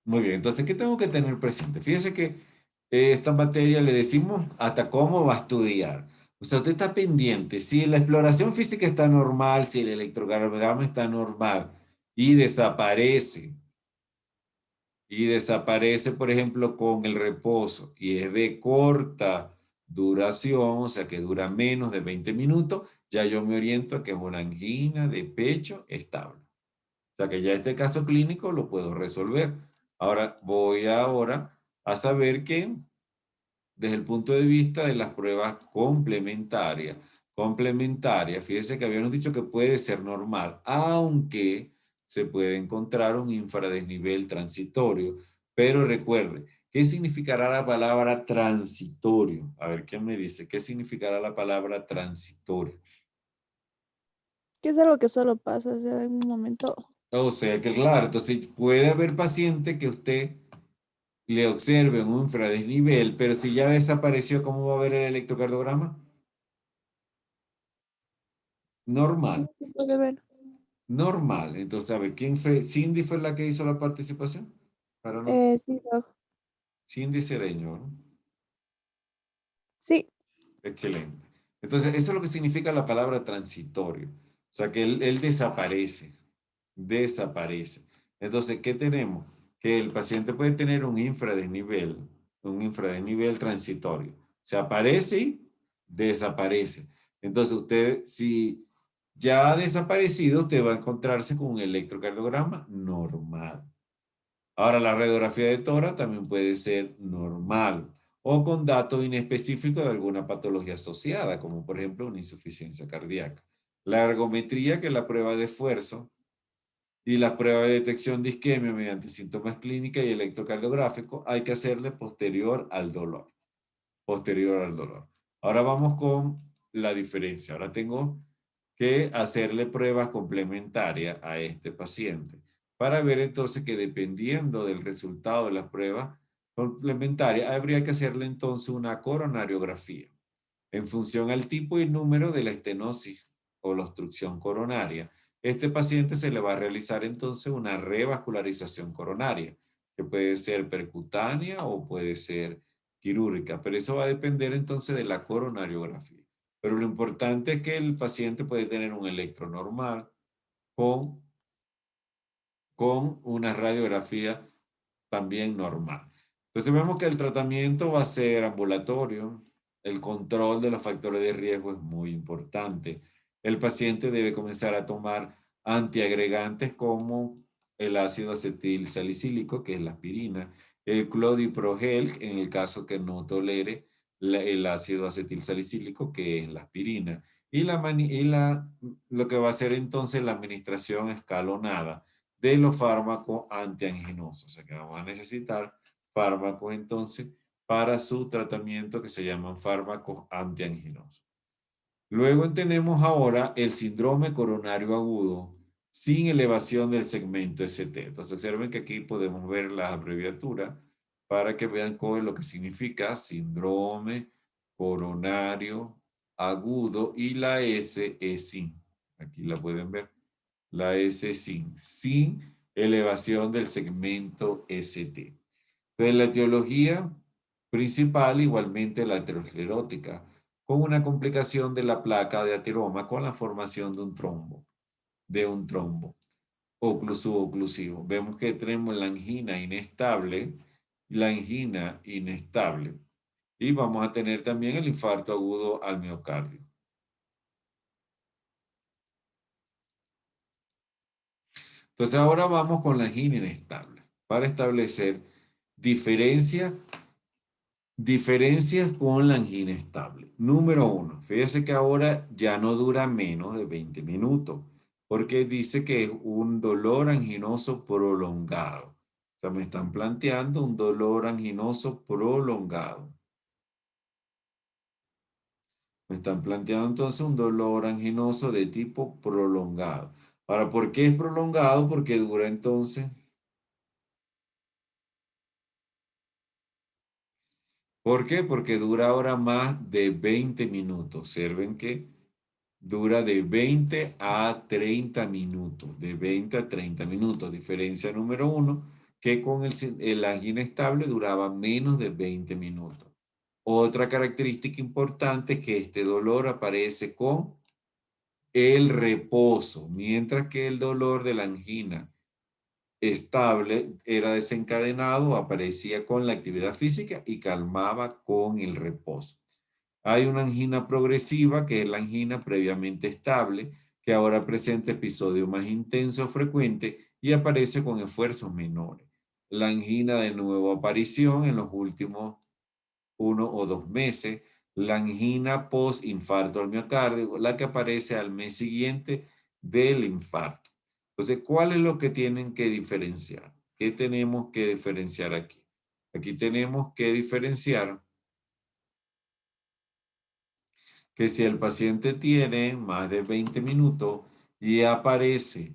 Muy bien, entonces, ¿qué tengo que tener presente? Fíjese que esta materia le decimos hasta cómo va a estudiar. O sea, usted está pendiente. Si la exploración física está normal, si el electrocardiograma está normal y desaparece, por ejemplo, con el reposo y es de corta duración, o sea, que dura menos de 20 minutos, ya yo me oriento a que es una angina de pecho estable. O sea, que ya este caso clínico lo puedo resolver. Ahora, voy ahora a saber que desde el punto de vista de las pruebas complementarias, fíjese que habíamos dicho que puede ser normal, aunque se puede encontrar un infradesnivel transitorio. Pero recuerde, ¿qué significará la palabra transitorio? A ver, ¿quién me dice? ¿Qué significará la palabra transitorio? Que es algo que solo pasa, o sea, en un momento. O sea que claro, entonces puede haber paciente que usted le observe un infradesnivel, pero si ya desapareció, ¿cómo va a ver el electrocardiograma? Normal. Se puede ver. Normal. Entonces, a ver, ¿quién fue? ¿Cindy fue la que hizo la participación? Para no. Sí, Doc. Cindy Cedeño, ¿no? Sí. Excelente. Entonces, eso es lo que significa la palabra transitorio. O sea, que él desaparece. Desaparece. Entonces, ¿qué tenemos? Que el paciente puede tener un infradesnivel transitorio. Se aparece y desaparece. Entonces, usted, si ya ha desaparecido, usted va a encontrarse con un electrocardiograma normal. Ahora, la radiografía de tórax también puede ser normal o con datos inespecíficos de alguna patología asociada, como por ejemplo una insuficiencia cardíaca. La ergometría, que es la prueba de esfuerzo, y la prueba de detección de isquemia mediante síntomas clínicos y electrocardiográfico, hay que hacerle posterior al dolor. Posterior al dolor. Ahora vamos con la diferencia. Ahora tengo que hacerle pruebas complementarias a este paciente para ver entonces que dependiendo del resultado de las pruebas complementarias, habría que hacerle entonces una coronariografía en función al tipo y número de la estenosis o la obstrucción coronaria. Este paciente se le va a realizar entonces una revascularización coronaria, que puede ser percutánea o puede ser quirúrgica, pero eso va a depender entonces de la coronariografía. Pero lo importante es que el paciente puede tener un electro normal con una radiografía también normal. Entonces vemos que el tratamiento va a ser ambulatorio. El control de los factores de riesgo es muy importante. El paciente debe comenzar a tomar antiagregantes como el ácido acetil salicílico, que es la aspirina, el clodiprogel, en el caso que no tolere el ácido acetil salicílico, que es la aspirina, y lo que va a ser entonces la administración escalonada de los fármacos antianginosos. O sea que vamos a necesitar fármacos entonces para su tratamiento que se llaman fármacos antianginosos. Luego tenemos ahora el síndrome coronario agudo sin elevación del segmento ST. Entonces observen que aquí podemos ver las abreviaturas para que vean cuál es lo que significa síndrome coronario agudo, y la S es sin. Aquí la pueden ver. La S sin elevación del segmento ST. Entonces, la etiología principal, igualmente la aterosclerótica, con una complicación de la placa de ateroma con la formación de un trombo suboclusivo. Vemos que tenemos la angina inestable, y vamos a tener también el infarto agudo al miocardio. Entonces ahora vamos con la angina inestable para establecer diferencias con la angina estable. Número 1, fíjese que ahora ya no dura menos de 20 minutos, porque dice que es un dolor anginoso prolongado. O sea, me están planteando un dolor anginoso prolongado. Me están planteando entonces un dolor anginoso de tipo prolongado. Ahora, ¿por qué es prolongado? Porque dura entonces... ¿Por qué? Porque dura ahora más de 20 minutos. Observen que dura de 20 a 30 minutos. De 20 a 30 minutos. Diferencia número 1, que con el angina estable duraba menos de 20 minutos. Otra característica importante es que este dolor aparece con el reposo, mientras que el dolor de la angina estable era desencadenado, aparecía con la actividad física y calmaba con el reposo. Hay una angina progresiva, que es la angina previamente estable, que ahora presenta episodios más intensos, frecuentes y aparece con esfuerzos menores. La angina de nueva aparición en los últimos 1 o 2 meses. La angina post-infarto al miocardio, la que aparece al mes siguiente del infarto. Entonces, ¿cuál es lo que tienen que diferenciar? ¿Qué tenemos que diferenciar aquí? Aquí tenemos que diferenciar que si el paciente tiene más de 20 minutos y aparece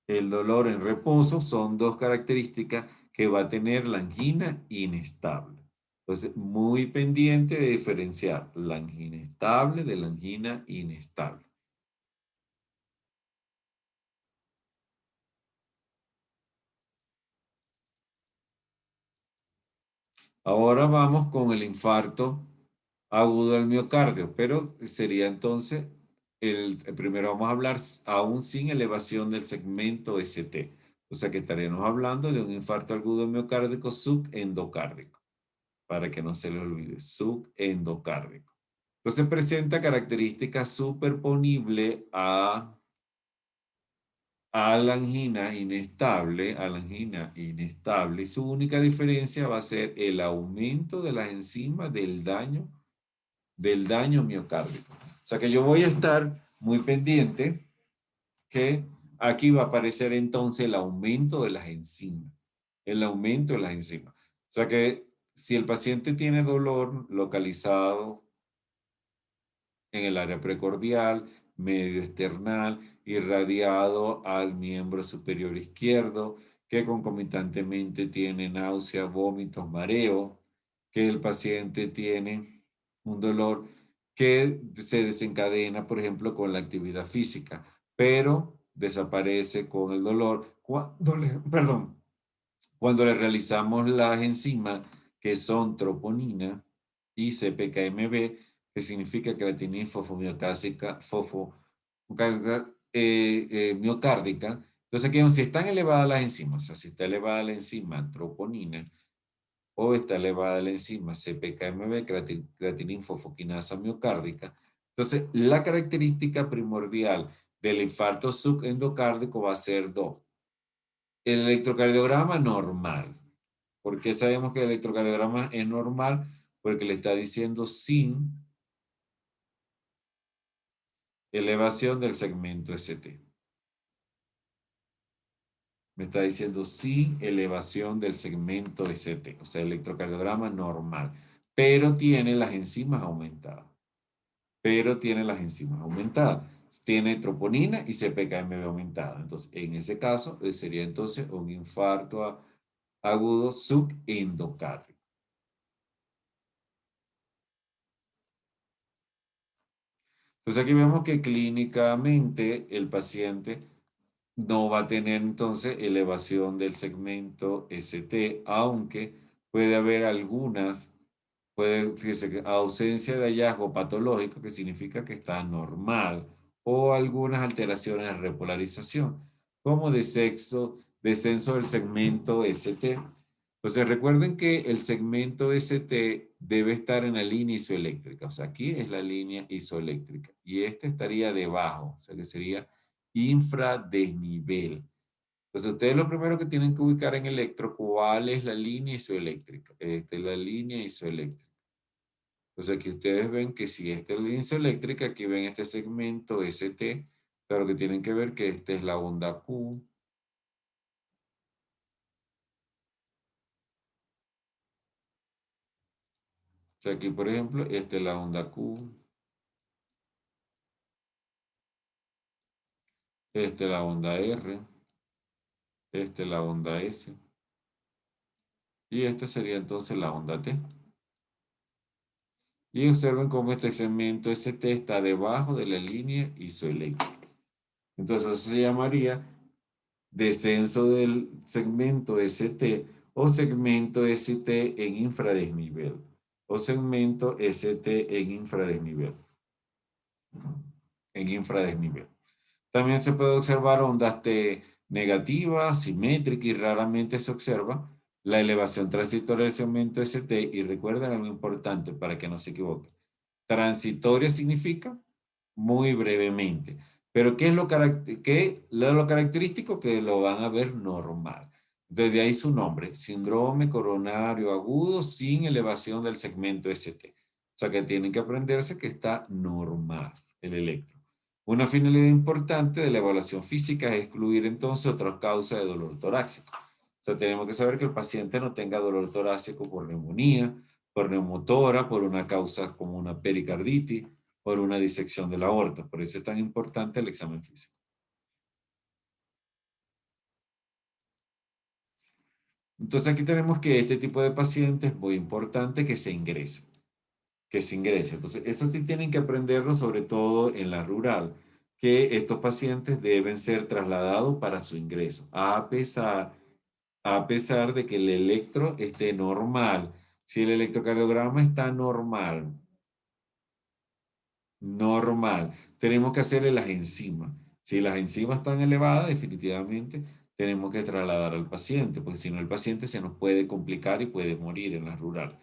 el dolor en reposo, son dos características que va a tener la angina inestable. Entonces, muy pendiente de diferenciar la angina estable de la angina inestable. Ahora vamos con el infarto agudo del miocardio, pero sería entonces, primero vamos a hablar aún sin elevación del segmento ST. O sea que estaríamos hablando de un infarto agudo miocárdico subendocárdico, para que no se le olvide, subendocárdico. Entonces presenta características superponibles a la angina inestable, y su única diferencia va a ser el aumento de las enzimas del daño miocárdico. O sea que yo voy a estar muy pendiente que aquí va a aparecer entonces el aumento de las enzimas. El aumento de las enzimas. O sea que si el paciente tiene dolor localizado en el área precordial, medio esternal, irradiado al miembro superior izquierdo, que concomitantemente tiene náusea, vómitos, mareo, que el paciente tiene un dolor que se desencadena, por ejemplo, con la actividad física, pero desaparece con el dolor cuando le realizamos las enzimas que son troponina y CPKMB, que significa creatinina miocárdica. Entonces, aquí, si están elevadas las enzimas, o sea, si está elevada la enzima troponina o está elevada la enzima CPKMB, creatinina fosfoquinasa miocárdica, entonces la característica primordial del infarto subendocárdico va a ser 2. El electrocardiograma normal. ¿Por qué sabemos que el electrocardiograma es normal? Porque le está diciendo sin elevación del segmento ST. Me está diciendo sin elevación del segmento ST, o sea, electrocardiograma normal, pero tiene las enzimas aumentadas. Tiene troponina y CPKMB aumentada. Entonces, en ese caso, sería entonces un infarto agudo subendocárdico. Entonces aquí vemos que clínicamente el paciente no va a tener entonces elevación del segmento ST, aunque puede haber algunas fíjese que ausencia de hallazgo patológico, que significa que está normal, o algunas alteraciones de repolarización, como descenso del segmento ST. Entonces recuerden que el segmento ST debe estar en la línea isoeléctrica, o sea, aquí es la línea isoeléctrica, y este estaría debajo, o sea que sería infradesnivel. Entonces, ustedes lo primero que tienen que ubicar en electro, ¿cuál es la línea isoeléctrica? Esta es la línea isoeléctrica. Entonces, aquí ustedes ven que si esta es la línea isoeléctrica, aquí ven este segmento ST, pero que tienen que ver que esta es la onda Q. O sea, aquí, por ejemplo, esta es la onda Q. Esta es la onda R. Esta es la onda S. Y esta sería entonces la onda T. Y observen cómo este segmento ST está debajo de la línea isoeléctrica. Entonces eso se llamaría descenso del segmento ST o segmento ST en infradesnivel o segmento ST en infradesnivel. También se puede observar ondas T negativas, simétricas y raramente se observa la elevación transitoria del segmento ST. Y recuerden algo importante para que no se equivoquen. Transitoria significa muy brevemente. Pero ¿qué es lo característico? Que lo van a ver normal. Desde ahí su nombre, síndrome coronario agudo sin elevación del segmento ST. O sea que tienen que aprenderse que está normal el electro. Una finalidad importante de la evaluación física es excluir entonces otras causas de dolor torácico. O sea, tenemos que saber que el paciente no tenga dolor torácico por neumonía, por neumotora, por una causa como una pericarditis, por una disección de la aorta. Por eso es tan importante el examen físico. Entonces aquí tenemos que este tipo de pacientes es muy importante que se ingrese. Entonces eso sí tienen que aprenderlo sobre todo en la rural, que estos pacientes deben ser trasladados para su ingreso, a pesar de que el electro esté normal. Si el electrocardiograma está normal, tenemos que hacerle las enzimas. Si las enzimas están elevadas, definitivamente tenemos que trasladar al paciente, porque si no el paciente se nos puede complicar y puede morir en la rural.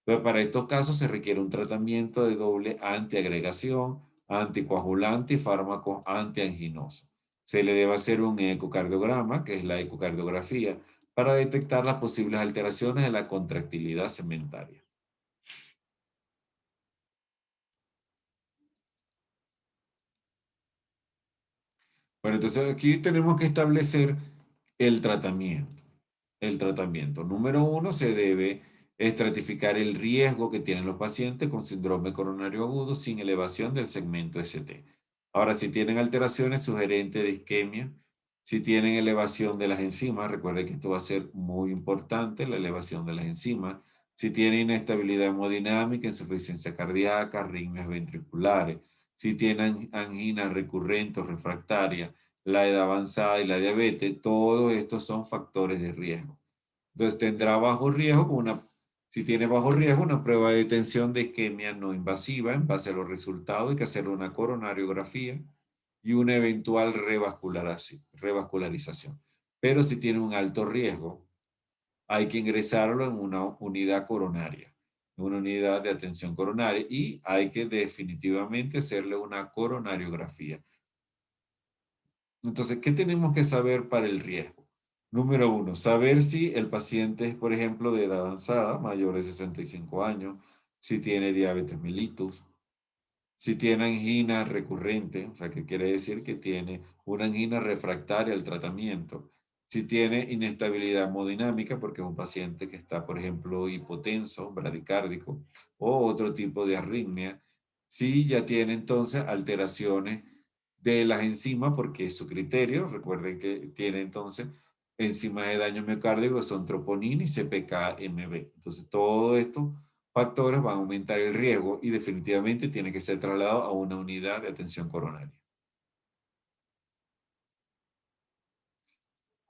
Pero para estos casos se requiere un tratamiento de doble antiagregación, anticoagulante y fármacos antianginosos. Se le debe hacer un ecocardiograma, que es la ecocardiografía, para detectar las posibles alteraciones de la contractilidad segmentaria. Bueno, entonces aquí tenemos que establecer el tratamiento. Número 1, se debe estratificar el riesgo que tienen los pacientes con síndrome coronario agudo sin elevación del segmento ST. Ahora, si tienen alteraciones sugerentes de isquemia, si tienen elevación de las enzimas, recuerden que esto va a ser muy importante, la elevación de las enzimas. Si tienen inestabilidad hemodinámica, insuficiencia cardíaca, arritmias ventriculares, si tienen angina recurrente o refractaria, la edad avanzada y la diabetes, todos estos son factores de riesgo. Entonces tendrá bajo riesgo, si tiene bajo riesgo, una prueba de detención de isquemia no invasiva. En base a los resultados hay que hacer una coronariografía y una eventual revascularización. Pero si tiene un alto riesgo, hay que ingresarlo en una unidad coronaria, en una unidad de atención coronaria, y hay que definitivamente hacerle una coronariografía. Entonces, ¿qué tenemos que saber para el riesgo? Número 1, saber si el paciente es, por ejemplo, de edad avanzada, mayor de 65 años, si tiene diabetes mellitus, si tiene angina recurrente, o sea, que quiere decir que tiene una angina refractaria al tratamiento, si tiene inestabilidad hemodinámica, porque es un paciente que está, por ejemplo, hipotenso, bradicárdico, o otro tipo de arritmia, si ya tiene entonces alteraciones de las enzimas, porque es su criterio. Recuerden que tiene entonces enzimas de daño miocárdico, son troponina y CPK-MB. Entonces, todos estos factores van a aumentar el riesgo y definitivamente tiene que ser trasladado a una unidad de atención coronaria.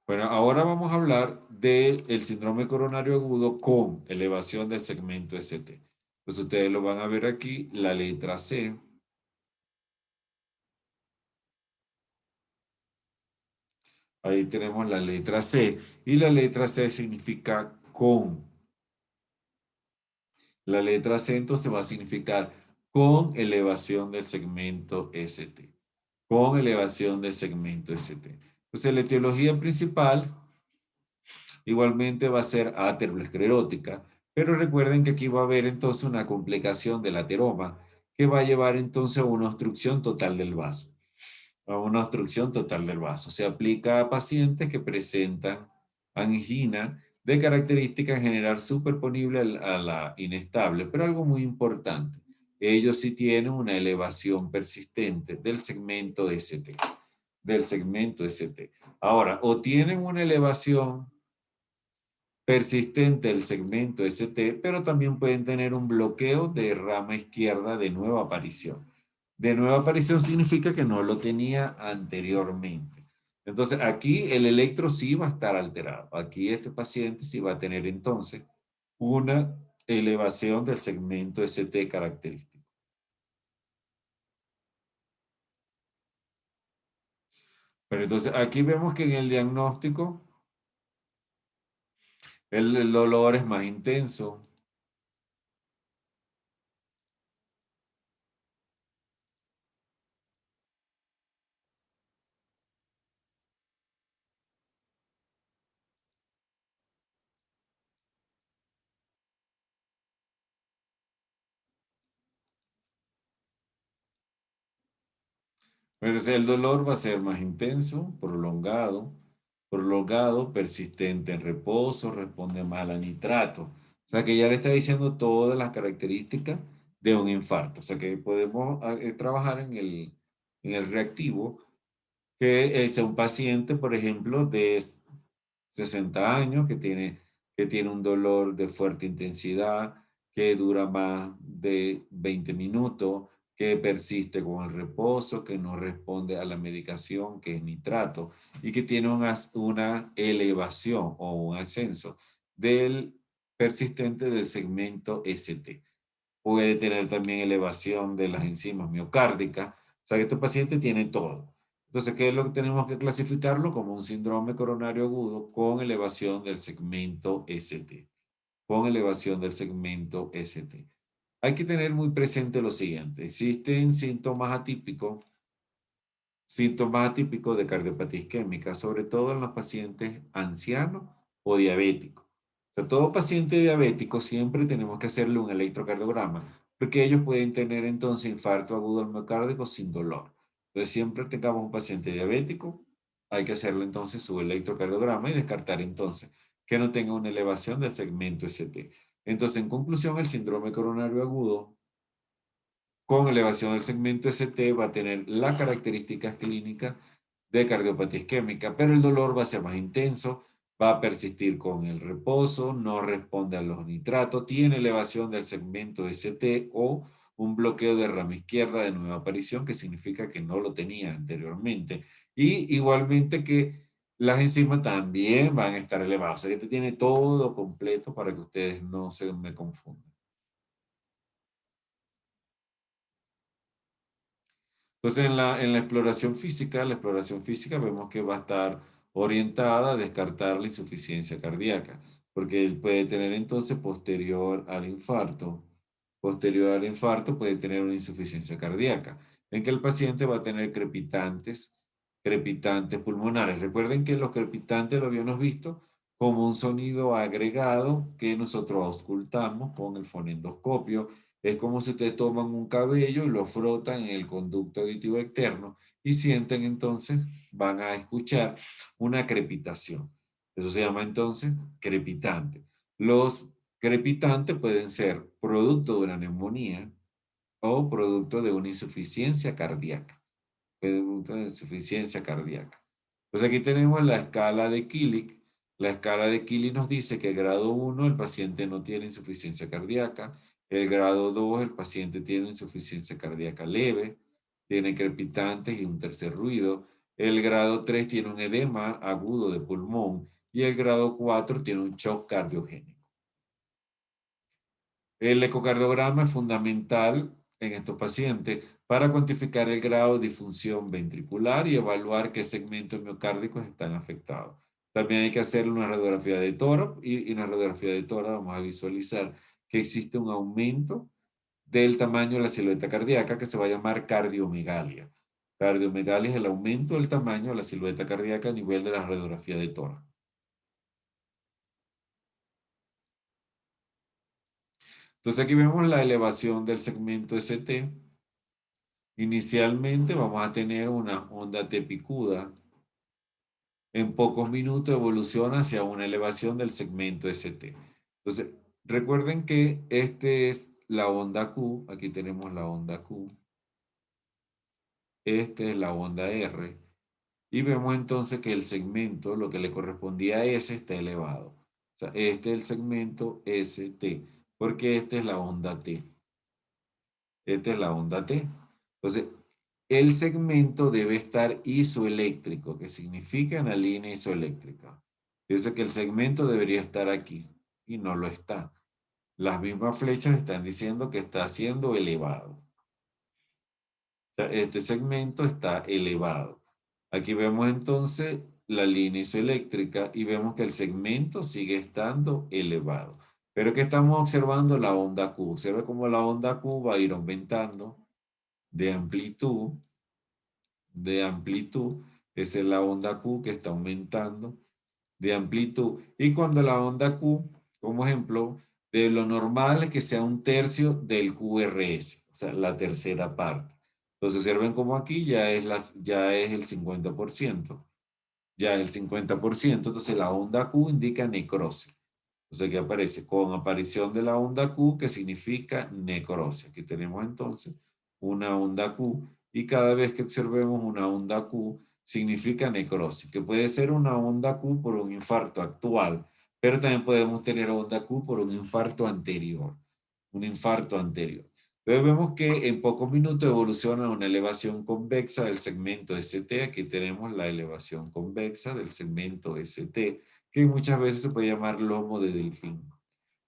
Bueno, ahora vamos a hablar del síndrome coronario agudo con elevación del segmento ST. Pues ustedes lo van a ver aquí, la letra C. Ahí tenemos la letra C. Y la letra C significa con. La letra C entonces va a significar con elevación del segmento ST. Con elevación del segmento ST. Entonces la etiología principal igualmente va a ser aterosclerótica, pero recuerden que aquí va a haber entonces una complicación del ateroma que va a llevar entonces a una obstrucción total del vaso. A una obstrucción total del vaso. Se aplica a pacientes que presentan angina de característica en general superponible a la inestable, pero algo muy importante, ellos sí tienen una elevación persistente del segmento ST. Del segmento ST. Ahora, o tienen una elevación persistente del segmento ST, pero también pueden tener un bloqueo de rama izquierda de nueva aparición. De nueva aparición significa que no lo tenía anteriormente. Entonces, aquí el electro sí va a estar alterado. Aquí este paciente sí va a tener entonces una elevación del segmento ST característico. Pero entonces, aquí vemos que en el diagnóstico el dolor es más intenso. Entonces el dolor va a ser más intenso, prolongado, persistente en reposo, responde mal a nitrato. O sea que ya le está diciendo todas las características de un infarto. O sea que podemos trabajar en el reactivo, que es un paciente, por ejemplo, de 60 años, que tiene un dolor de fuerte intensidad, que dura más de 20 minutos, que persiste con el reposo, que no responde a la medicación, que es nitrato, y que tiene una elevación o un ascenso del persistente del segmento ST. Puede tener también elevación de las enzimas miocárdicas. O sea que este paciente tiene todo. Entonces, ¿qué es lo que tenemos que clasificarlo? Como un síndrome coronario agudo con elevación del segmento ST. Con elevación del segmento ST. Hay que tener muy presente lo siguiente. Existen síntomas atípicos de cardiopatía isquémica, sobre todo en los pacientes ancianos o diabéticos. O sea, todo paciente diabético siempre tenemos que hacerle un electrocardiograma, porque ellos pueden tener entonces infarto agudo al miocárdico sin dolor. Entonces, siempre tengamos un paciente diabético, hay que hacerle entonces su electrocardiograma y descartar entonces que no tenga una elevación del segmento ST. Entonces, en conclusión, el síndrome coronario agudo con elevación del segmento ST va a tener las características clínicas de cardiopatía isquémica, pero el dolor va a ser más intenso, va a persistir con el reposo, no responde a los nitratos, tiene elevación del segmento ST o un bloqueo de rama izquierda de nueva aparición, que significa que no lo tenía anteriormente. Y igualmente que las enzimas también van a estar elevadas. O sea, que este tiene todo completo para que ustedes no se me confundan. Entonces, en la exploración física vemos que va a estar orientada a descartar la insuficiencia cardíaca, porque él puede tener entonces posterior al infarto puede tener una insuficiencia cardíaca, en que el paciente va a tener crepitantes pulmonares. Recuerden que los crepitantes lo habíamos visto como un sonido agregado que nosotros auscultamos con el fonendoscopio. Es como si ustedes toman un cabello y lo frotan en el conducto auditivo externo y sienten entonces, van a escuchar una crepitación. Eso se llama entonces crepitante. Los crepitantes pueden ser producto de una neumonía o producto de una insuficiencia cardíaca. Producto de insuficiencia cardíaca. Pues aquí tenemos la escala de Killick. La escala de Killick nos dice que el grado 1 el paciente no tiene insuficiencia cardíaca. El grado 2 el paciente tiene insuficiencia cardíaca leve, tiene crepitantes y un tercer ruido. El grado 3 tiene un edema agudo de pulmón y el grado 4 tiene un shock cardiogénico. El ecocardiograma es fundamental en estos pacientes para cuantificar el grado de disfunción ventricular y evaluar qué segmentos miocárdicos están afectados. También hay que hacer una radiografía de tórax y en la radiografía de tórax vamos a visualizar que existe un aumento del tamaño de la silueta cardíaca que se va a llamar cardiomegalia. Cardiomegalia es el aumento del tamaño de la silueta cardíaca a nivel de la radiografía de tórax. Entonces aquí vemos la elevación del segmento ST. Inicialmente vamos a tener una onda T picuda. En pocos minutos evoluciona hacia una elevación del segmento ST. Entonces, recuerden que este es la onda Q. Aquí tenemos la onda Q. Este es la onda R. Y vemos entonces que el segmento, lo que le correspondía a S, está elevado. O sea, este es el segmento ST, porque esta es la onda T. Esta es la onda T. Entonces, el segmento debe estar isoeléctrico, que significa en la línea isoeléctrica. Fíjense que el segmento debería estar aquí, y no lo está. Las mismas flechas están diciendo que está siendo elevado. O sea, este segmento está elevado. Aquí vemos entonces la línea isoeléctrica y vemos que el segmento sigue estando elevado. Pero que estamos observando la onda Q. Observe cómo la onda Q va a ir aumentando de amplitud. Esa es la onda Q que está aumentando de amplitud. Y cuando la onda Q, como ejemplo, de lo normal es que sea un tercio del QRS, o sea, la tercera parte. Entonces observen como aquí ya es el 50%. Ya el 50%, entonces la onda Q indica necrosis. Entonces aquí aparece con aparición de la onda Q, que significa necrosis. Aquí tenemos entonces una onda Q y cada vez que observemos una onda Q significa necrosis, que puede ser una onda Q por un infarto actual, pero también podemos tener onda Q por un infarto anterior. Un infarto anterior. Entonces vemos que en pocos minutos evoluciona una elevación convexa del segmento ST. Aquí tenemos la elevación convexa del segmento ST, que muchas veces se puede llamar lomo de delfín.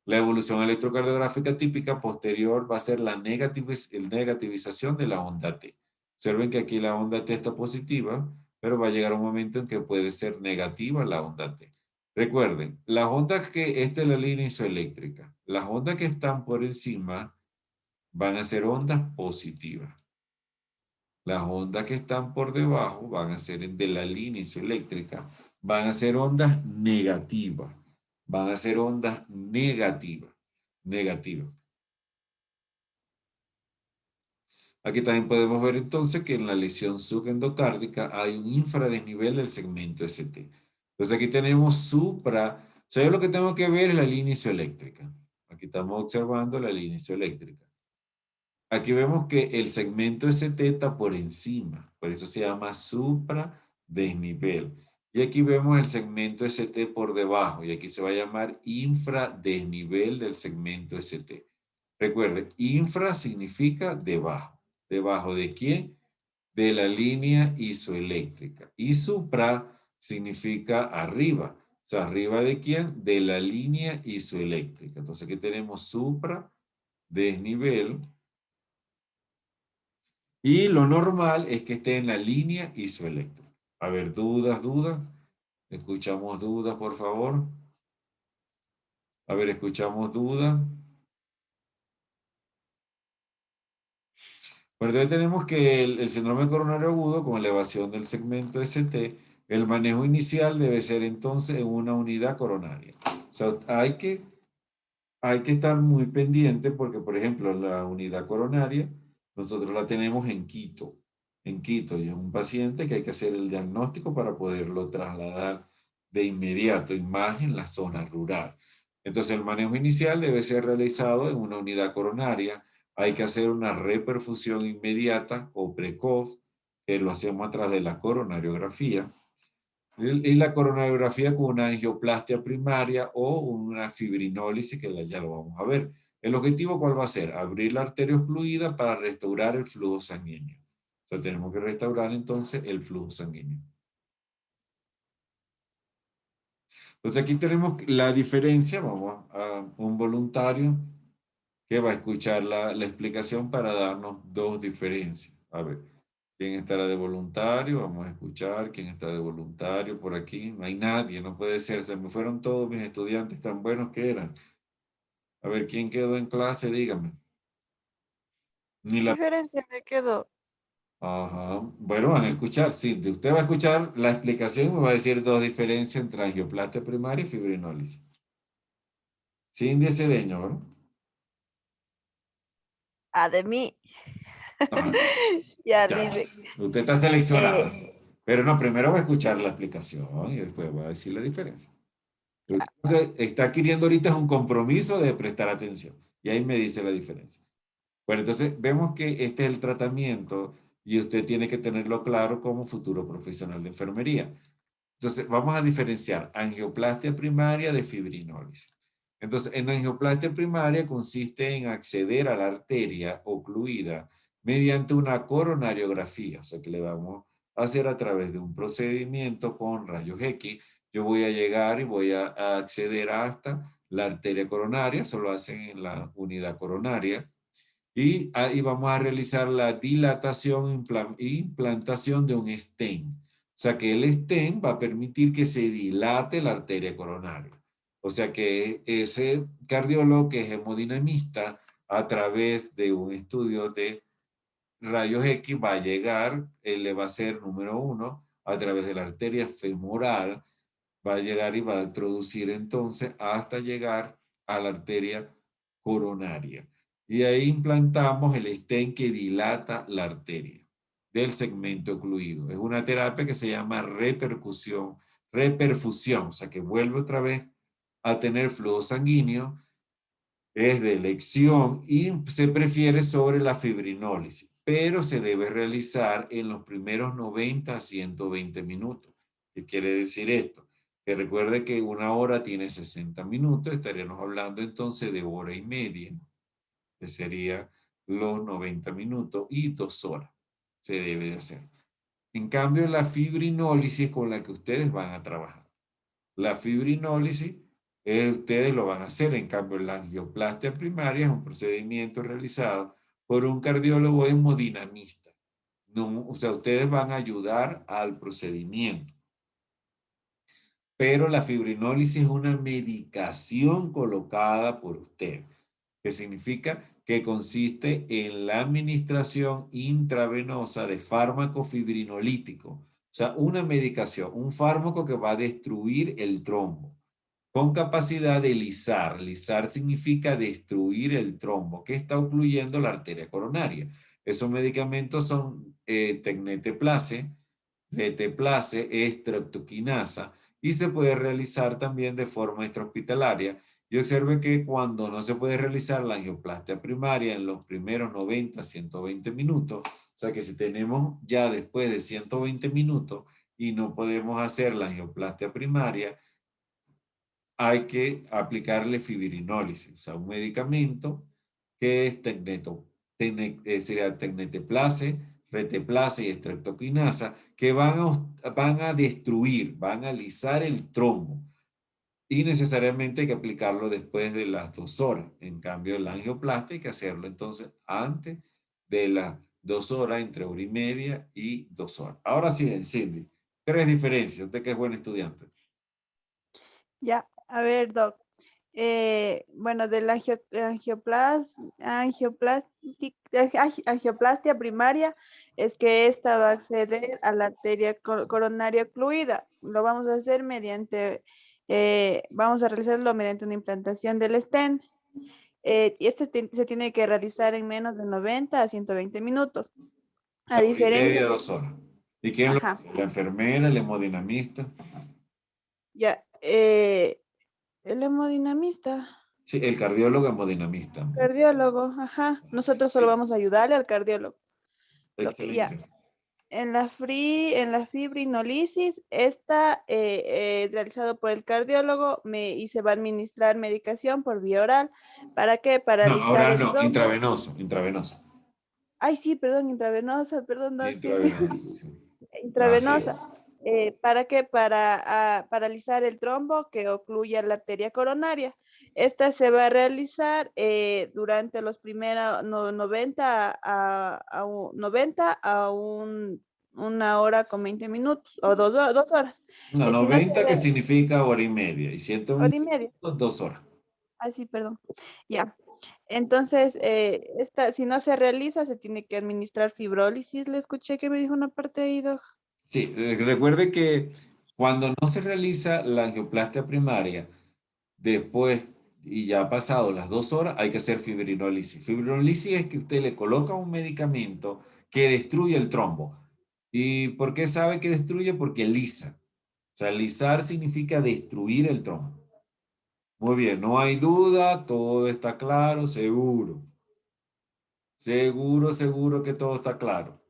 La evolución electrocardiográfica típica posterior va a ser la negativización de la onda T. Observen que aquí la onda T está positiva, pero va a llegar un momento en que puede ser negativa la onda T. Recuerden, las ondas que, esta es la línea isoeléctrica, las ondas que están por encima van a ser ondas positivas. Las ondas que están por debajo van a ser de la línea isoeléctrica, van a ser ondas negativas. Van a ser ondas negativas. Aquí también podemos ver entonces que en la lesión subendocárdica hay un infradesnivel del segmento ST. Entonces aquí tenemos supra. O sea, yo lo que tengo que ver es la línea isoeléctrica. Aquí estamos observando la línea isoeléctrica. Aquí vemos que el segmento ST está por encima, por eso se llama supradesnivel. Y aquí vemos el segmento ST por debajo, y aquí se va a llamar infradesnivel del segmento ST. Recuerden, infra significa debajo. ¿Debajo de quién? De la línea isoeléctrica. Y supra significa arriba. O sea, ¿arriba de quién? De la línea isoeléctrica. Entonces aquí tenemos supradesnivel. Y lo normal es que esté en la línea isoeléctrica. A ver, dudas. Escuchamos dudas, por favor. A ver, escuchamos dudas. Bueno, entonces tenemos que el síndrome coronario agudo con elevación del segmento ST, el manejo inicial debe ser entonces en una unidad coronaria. O sea, hay que estar muy pendiente porque, por ejemplo, la unidad coronaria, nosotros la tenemos en Quito. En Quito, y es un paciente que hay que hacer el diagnóstico para poderlo trasladar de inmediato, y más en la zona rural. Entonces, el manejo inicial debe ser realizado en una unidad coronaria. Hay que hacer una reperfusión inmediata o precoz, que lo hacemos a través de la coronariografía. Y la coronariografía con una angioplastia primaria o una fibrinólisis, que ya lo vamos a ver. ¿El objetivo cuál va a ser? Abrir la arteria ocluida para restaurar el flujo sanguíneo. O sea, tenemos que restaurar entonces el flujo sanguíneo. Entonces aquí tenemos la diferencia, vamos a un voluntario que va a escuchar la explicación para darnos dos diferencias. A ver, ¿quién estará de voluntario? Vamos a escuchar quién está de voluntario por aquí. No hay nadie, no puede ser. Se me fueron todos mis estudiantes tan buenos que eran. A ver, ¿quién quedó en clase? Dígame. Ni la... ¿Diferencia de quedó? Ajá. Bueno, van a escuchar. Sí, usted va a escuchar la explicación y me va a decir dos diferencias entre angioplastia primaria y fibrinólisis. Cindy Cedeño, ¿verdad? Ah, de mí. Ajá. Ya, Ya. dice. Usted está seleccionada. Pero no, primero va a escuchar la explicación y después va a decir la diferencia. Lo que está adquiriendo ahorita es un compromiso de prestar atención. Y ahí me dice la diferencia. Bueno, entonces vemos que este es el tratamiento y usted tiene que tenerlo claro como futuro profesional de enfermería. Entonces, vamos a diferenciar angioplastia primaria de fibrinólisis. Entonces, en angioplastia primaria consiste en acceder a la arteria ocluida mediante una coronariografía, o sea que le vamos a hacer a través de un procedimiento con rayos X. Yo voy a llegar y voy a acceder hasta la arteria coronaria, eso lo hacen en la unidad coronaria, y ahí vamos a realizar la dilatación e implantación de un stent. O sea que el stent va a permitir que se dilate la arteria coronaria. O sea que ese cardiólogo que es hemodinamista, a través de un estudio de rayos X, va a llegar, él le va a hacer, número uno, a través de la arteria femoral, va a llegar y va a introducir entonces hasta llegar a la arteria coronaria. Y ahí implantamos el stent que dilata la arteria del segmento ocluido. Es una terapia que se llama reperfusión, o sea que vuelve otra vez a tener flujo sanguíneo, es de elección y se prefiere sobre la fibrinólisis, pero se debe realizar en los primeros 90 a 120 minutos. ¿Qué quiere decir esto? Que recuerde que una hora tiene 60 minutos, estaríamos hablando entonces de hora y media, que sería los 90 minutos, y 2 horas se debe de hacer. En cambio, la fibrinólisis con la que ustedes van a trabajar. La fibrinólisis, ustedes lo van a hacer. En cambio, la angioplastia primaria es un procedimiento realizado por un cardiólogo hemodinamista. No, o sea, ustedes van a ayudar al procedimiento. Pero la fibrinólisis es una medicación colocada por usted, que significa que consiste en la administración intravenosa de fármaco fibrinolítico. O sea, una medicación, un fármaco que va a destruir el trombo, con capacidad de lisar. Lisar significa destruir el trombo que está ocluyendo la arteria coronaria. Esos medicamentos son tecneteplase, reteplase, estreptoquinasa, y se puede realizar también de forma extrahospitalaria. Y observe que cuando no se puede realizar la angioplastia primaria en los primeros 90, 120 minutos, o sea que si tenemos ya después de 120 minutos y no podemos hacer la angioplastia primaria, hay que aplicarle fibrinólisis, o sea, un medicamento que es sería tecneteplase, reteplase y estreptoquinasa, que van a destruir, van a alisar el trombo. Y necesariamente hay que aplicarlo después de las 2 horas. En cambio, la angioplastia hay que hacerlo entonces antes de las 2 horas, entre hora y media y 2 horas. Ahora sí, Cindy, 3 diferencias. Usted que es buen estudiante. Ya, a ver, Doc. Bueno, de la angioplastia primaria es que esta va a acceder a la arteria coronaria ocluida. Lo vamos a hacer mediante, vamos a realizarlo mediante una implantación del stent. Y este se tiene que realizar en menos de 90 a 120 minutos. A diferencia... Media, 2 horas. ¿Y quién lo hace? ¿La enfermera, el hemodinamista? Ya, el hemodinamista. Sí, el cardiólogo hemodinamista. Cardiólogo, ajá. Nosotros solo vamos a ayudarle al cardiólogo. Excelente. Ya. En la fibrinólisis, esta es realizado por el cardiólogo y se va a administrar medicación por vía oral. ¿Para qué? Para No, alisar oral el no, trombo. intravenoso. Ay, sí, perdón, intravenosa, perdón, Doc, sí. Intravenoso, sí. Intravenosa. ¿Para qué? Para paralizar el trombo que ocluye la arteria coronaria. Esta se va a realizar durante los primeros 90 una hora con 20 minutos o 2 horas. No, Y si no se 90 que significa hora y media y 120 hora y media. minutos, 2 horas. Ah, sí, perdón. Ya. Entonces, si no se realiza, se tiene que administrar fibrólisis. Le escuché que me dijo una parte ahí, Doc. Sí, recuerde que cuando no se realiza la angioplastia primaria, después y ya ha pasado las 2 horas, hay que hacer fibrinólisis. Fibrinólisis es que usted le coloca un medicamento que destruye el trombo. ¿Y por qué sabe que destruye? Porque lisa. O sea, lisar significa destruir el trombo. Muy bien, no hay duda, todo está claro, seguro. Seguro que todo está claro.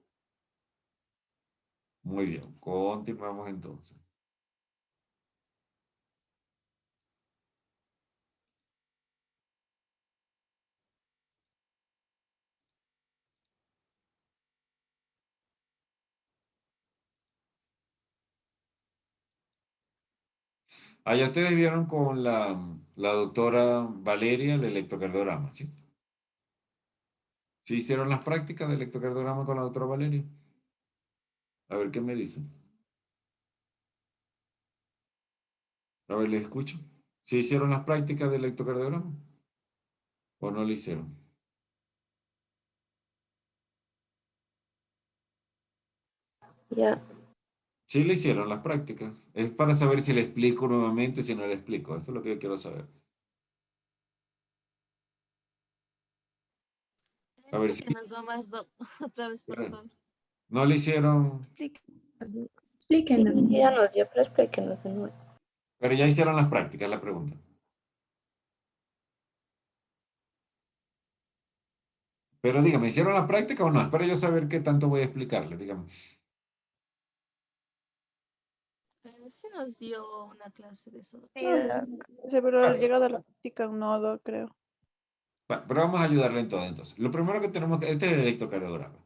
Muy bien, continuamos entonces. Allá ustedes vieron con la doctora Valeria el electrocardiograma, ¿sí? ¿Sí hicieron las prácticas de electrocardiograma con la doctora Valeria? A ver qué me dicen. A ver, les escucho. ¿Sí hicieron las prácticas de electrocardiograma? ¿O no lo hicieron? Ya. Sí le hicieron las prácticas. Es para saber si le explico nuevamente, si no le explico. Eso es lo que yo quiero saber. A ver si Explíquenos nomás otra vez, por favor. no le hicieron, Explíquenos. Ya nos dio, pero explíquenos de nuevo. pero ya hicieron las prácticas, la pregunta. Pero dígame, ¿hicieron la práctica o no? Espero yo saber qué tanto voy a explicarle, dígame. Sí nos dio una clase de eso. Sí, pero llegado a la práctica un nodo, creo. Bueno, pero vamos a ayudarle en todo entonces. Lo primero que tenemos que, este es el electrocardiograma.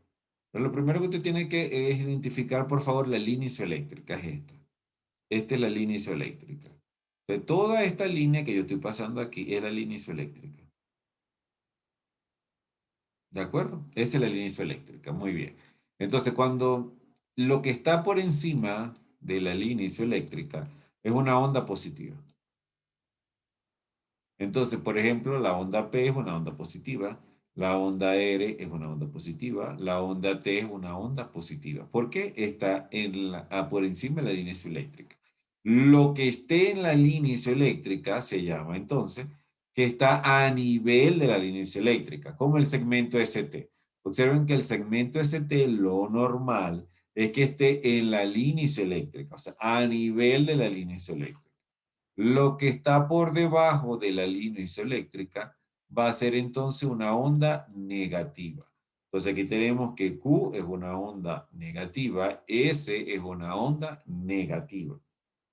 Pero lo primero que usted tiene que es identificar, por favor, la línea isoeléctrica, es esta. Esta es la línea isoeléctrica. De toda esta línea que yo estoy pasando aquí es la línea isoeléctrica. ¿De acuerdo? Esa es la línea isoeléctrica, muy bien. Entonces, cuando lo que está por encima de la línea isoeléctrica es una onda positiva. Entonces, por ejemplo, la onda P es una onda positiva, la onda R es una onda positiva, la onda T es una onda positiva. ¿Por qué? Está por encima de la línea isoeléctrica. Lo que esté en la línea isoeléctrica se llama entonces que está a nivel de la línea isoeléctrica, como el segmento ST. Observen que el segmento ST, lo normal, es que esté en la línea isoeléctrica, o sea, a nivel de la línea isoeléctrica. Lo que está por debajo de la línea isoeléctrica va a ser entonces una onda negativa. Entonces aquí tenemos que Q es una onda negativa, S es una onda negativa.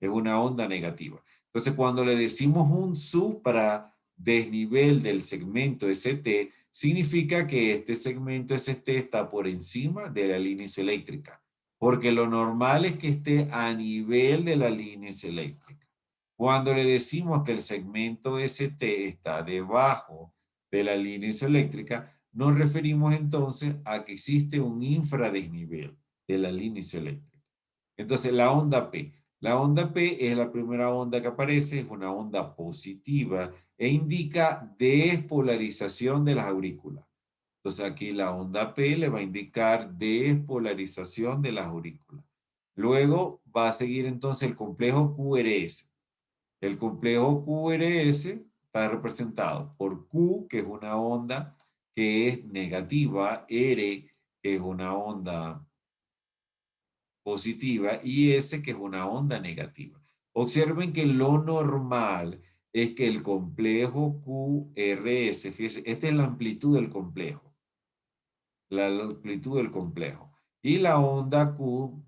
Es una onda negativa. Entonces cuando le decimos un supradesnivel del segmento ST, significa que este segmento ST está por encima de la línea isoeléctrica, porque lo normal es que esté a nivel de la línea isoeléctrica. Cuando le decimos que el segmento ST está debajo de la línea isoeléctrica, nos referimos entonces a que existe un infradesnivel de la línea isoeléctrica. Entonces, la onda P. La onda P es la primera onda que aparece, es una onda positiva e indica despolarización de las aurículas. Entonces, aquí la onda P le va a indicar despolarización de las aurículas. Luego va a seguir entonces el complejo QRS. El complejo QRS está representado por Q, que es una onda que es negativa, R, que es una onda positiva, y S, que es una onda negativa. Observen que lo normal es que el complejo QRS, fíjense, esta es la amplitud del complejo. La amplitud del complejo. Y la onda Q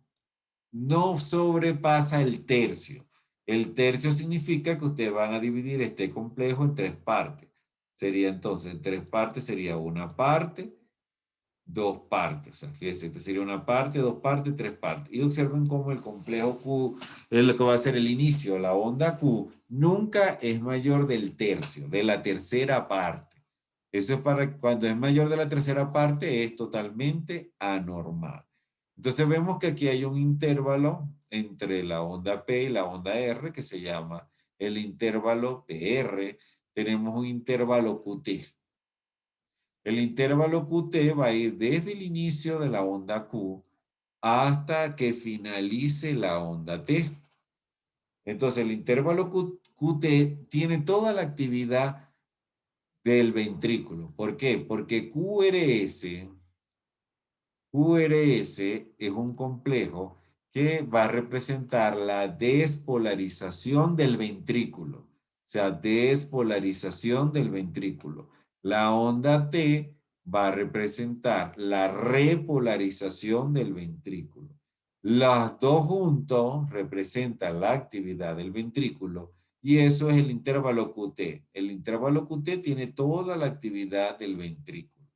no sobrepasa el tercio. El tercio significa que ustedes van a dividir este complejo en 3 partes. Sería entonces, en 3 partes sería una parte, dos partes. O sea, fíjense, esta sería una parte, dos partes, tres partes. Y observen cómo el complejo Q es lo que va a ser el inicio. La onda Q nunca es mayor del tercio, de la tercera parte. Eso es para cuando es mayor de la tercera parte, es totalmente anormal. Entonces vemos que aquí hay un intervalo entre la onda P y la onda R que se llama el intervalo PR. Tenemos un intervalo QT. El intervalo QT va a ir desde el inicio de la onda Q hasta que finalice la onda T. Entonces el intervalo QT tiene toda la actividad del ventrículo. ¿Por qué? Porque QRS es un complejo que va a representar la despolarización del ventrículo. O sea, despolarización del ventrículo. La onda T va a representar la repolarización del ventrículo. Los dos juntos representan la actividad del ventrículo y eso es el intervalo QT. El intervalo QT tiene toda la actividad del ventrículo.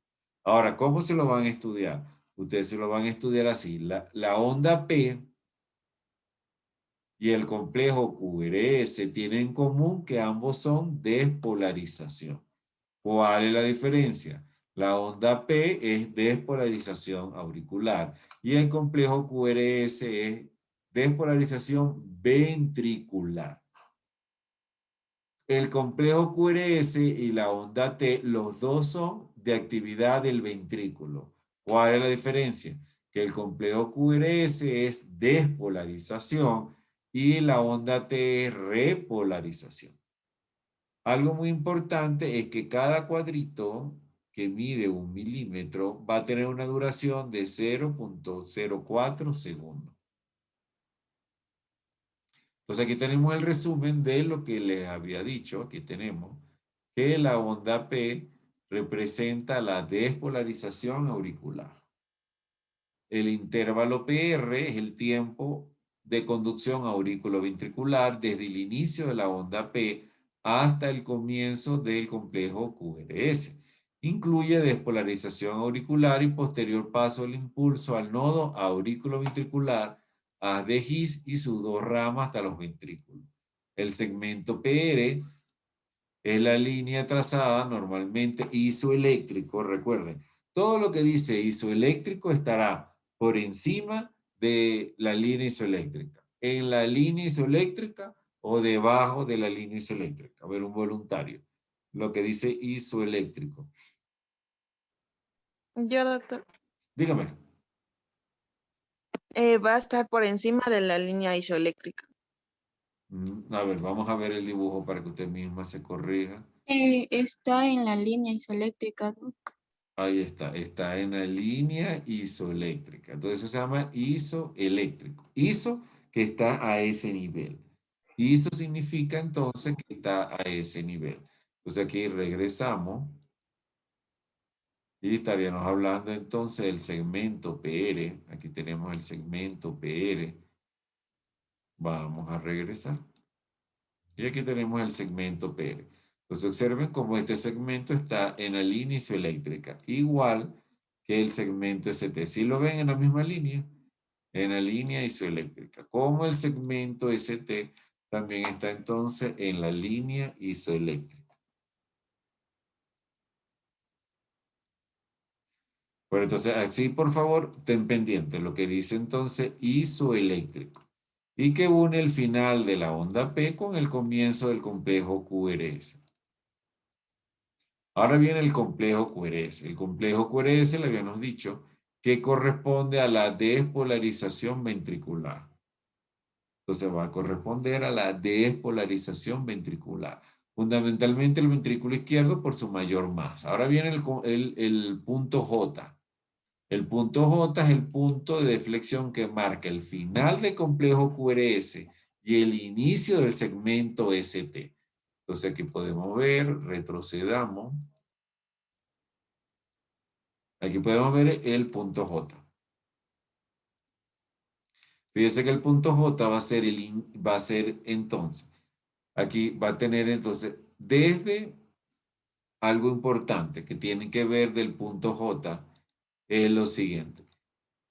Ahora, ¿cómo se lo van a estudiar? Ustedes se lo van a estudiar así. La onda P y el complejo QRS tienen en común que ambos son despolarización. ¿Cuál es la diferencia? La onda P es despolarización auricular y el complejo QRS es despolarización ventricular. El complejo QRS y la onda T, los dos son de actividad del ventrículo. ¿Cuál es la diferencia? Que el complejo QRS es despolarización y la onda T es repolarización. Algo muy importante es que cada cuadrito que mide 1 milímetro va a tener una duración de 0.04 segundos. Entonces aquí tenemos el resumen de lo que les había dicho. Aquí tenemos que la onda P representa la despolarización auricular. El intervalo PR es el tiempo de conducción auriculoventricular desde el inicio de la onda P hasta el comienzo del complejo QRS. Incluye despolarización auricular y posterior paso del impulso al nodo auriculoventricular, haz de His y sus dos ramas hasta los ventrículos. El segmento PR es la línea trazada normalmente isoeléctrico. Recuerden, todo lo que dice isoeléctrico estará por encima de la línea isoeléctrica, en la línea isoeléctrica o debajo de la línea isoeléctrica. A ver, un voluntario. Lo que dice isoeléctrico. Yo, doctor, Dígame. va a estar por encima de la línea isoeléctrica. A ver, vamos a ver el dibujo para que usted misma se corrija. Está en la línea isoeléctrica, ¿no? Ahí está en la línea isoeléctrica. Entonces eso se llama isoeléctrico. Iso que está a ese nivel. Iso significa entonces que está a ese nivel. Entonces aquí regresamos y estaríamos hablando entonces del segmento PR. Aquí tenemos el segmento PR. Vamos a regresar. Y aquí tenemos el segmento PR. Entonces observen cómo este segmento está en la línea isoeléctrica, igual que el segmento ST. ¿Sí lo ven en la misma línea? En la línea isoeléctrica. Como el segmento ST también está entonces en la línea isoeléctrica. Bueno, entonces así por favor, ten pendiente lo que dice entonces isoeléctrico y que une el final de la onda P con el comienzo del complejo QRS. Ahora viene el complejo QRS. El complejo QRS, le habíamos dicho, que corresponde a la despolarización ventricular. Entonces va a corresponder a la despolarización ventricular. Fundamentalmente el ventrículo izquierdo por su mayor masa. Ahora viene el punto J. El punto J es el punto de deflexión que marca el final del complejo QRS y el inicio del segmento ST. Entonces aquí podemos ver, retrocedamos. Aquí podemos ver el punto J. Fíjense que el punto J va a ser entonces, aquí va a tener entonces desde algo importante que tiene que ver del punto J es lo siguiente.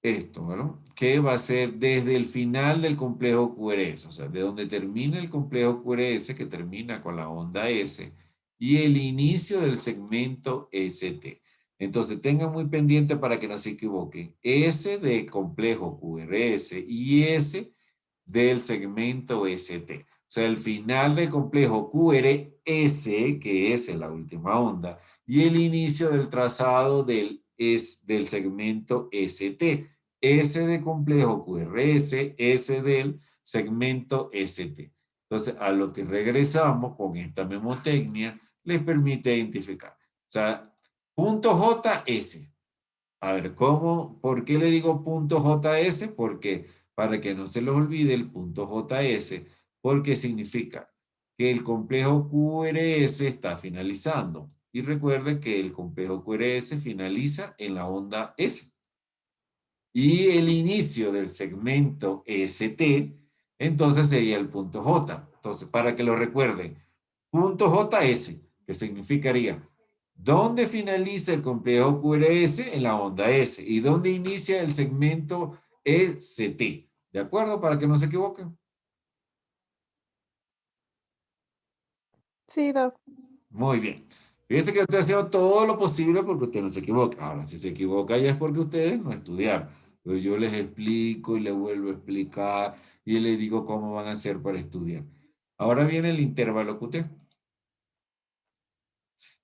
Esto, ¿verdad? Que va a ser desde el final del complejo QRS, o sea, de donde termina el complejo QRS, que termina con la onda S, y el inicio del segmento ST. Entonces, tengan muy pendiente para que no se equivoquen. S de complejo QRS y S del segmento ST. O sea, el final del complejo QRS, que es la última onda, y el inicio del trazado del segmento ST. S de complejo QRS, S del segmento ST. Entonces, a lo que regresamos con esta memotecnia, les permite identificar. O sea, punto JS. A ver, ¿cómo? ¿Por qué le digo punto JS? Porque, para que no se les olvide el punto JS, porque significa que el complejo QRS está finalizando. Y recuerde que el complejo QRS finaliza en la onda S. Y el inicio del segmento ST, entonces sería el punto J. Entonces, para que lo recuerden, punto JS, que significaría, ¿dónde finaliza el complejo QRS? En la onda S. ¿Y dónde inicia el segmento ST? ¿De acuerdo? Para que no se equivoquen. Sí, Doc. Muy bien. Fíjense que estoy haciendo todo lo posible porque usted no se equivoque. Ahora, si se equivoca ya es porque ustedes no estudiaron. Pero yo les explico y les vuelvo a explicar y les digo cómo van a hacer para estudiar. Ahora viene el intervalo QT.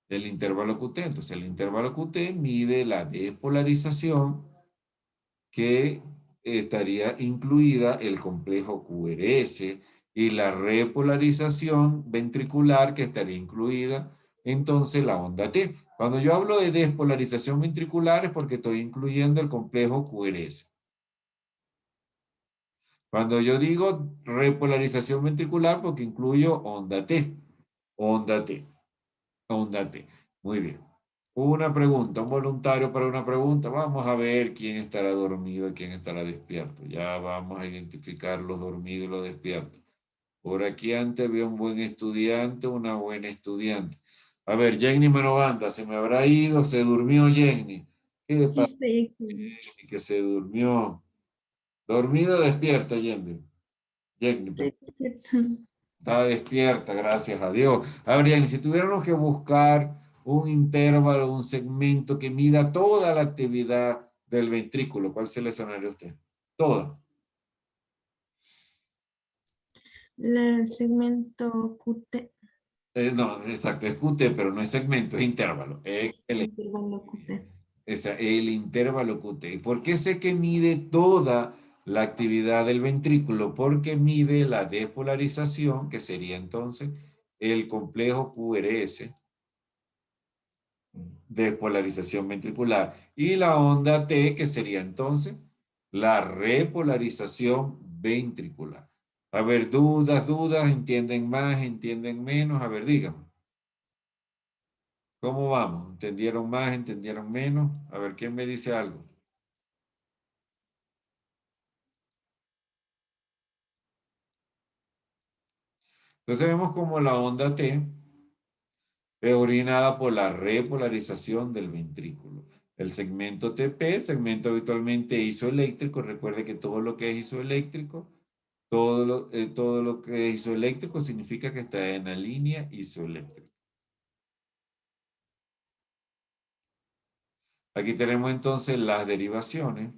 El intervalo QT. Entonces, el intervalo QT mide la despolarización que estaría incluida el complejo QRS y la repolarización ventricular que estaría incluida entonces la onda T. Cuando yo hablo de despolarización ventricular es porque estoy incluyendo el complejo QRS. Cuando yo digo repolarización ventricular porque incluyo onda T, onda T, onda T. Muy bien. Una pregunta, un voluntario para una pregunta. Vamos a ver quién estará dormido y quién estará despierto. Ya vamos a identificar los dormidos y los despiertos. Por aquí antes veo un buen estudiante, una buena estudiante. A ver, Jenny Menovanda, ¿se me habrá ido? ¿Se durmió Jenny? ¿Qué pasa? Jenny, que se durmió. ¿Dormido o despierta, Jenny? Jenny, está despierta, gracias a Dios. A ver, Jenny, si tuviéramos que buscar un intervalo, un segmento que mida toda la actividad del ventrículo, ¿cuál seleccionaría usted? Toda. El segmento QT. No, exacto, es QT, pero no es segmento, es intervalo. Es el Intervalo QT. el intervalo QT. ¿Y por qué sé que mide toda la actividad del ventrículo? Porque mide la despolarización, que sería entonces el complejo QRS, despolarización ventricular, y la onda T, que sería entonces la repolarización ventricular. A ver, dudas, ¿entienden más, entienden menos? A ver, díganme. ¿Cómo vamos? ¿Entendieron más, entendieron menos? A ver, ¿quién me dice algo? Entonces vemos como la onda T es originada por la repolarización del ventrículo. El segmento TP, segmento habitualmente isoeléctrico, recuerde que todo lo que es isoeléctrico, todo lo que es isoeléctrico significa que está en la línea isoeléctrica. Aquí tenemos entonces las derivaciones.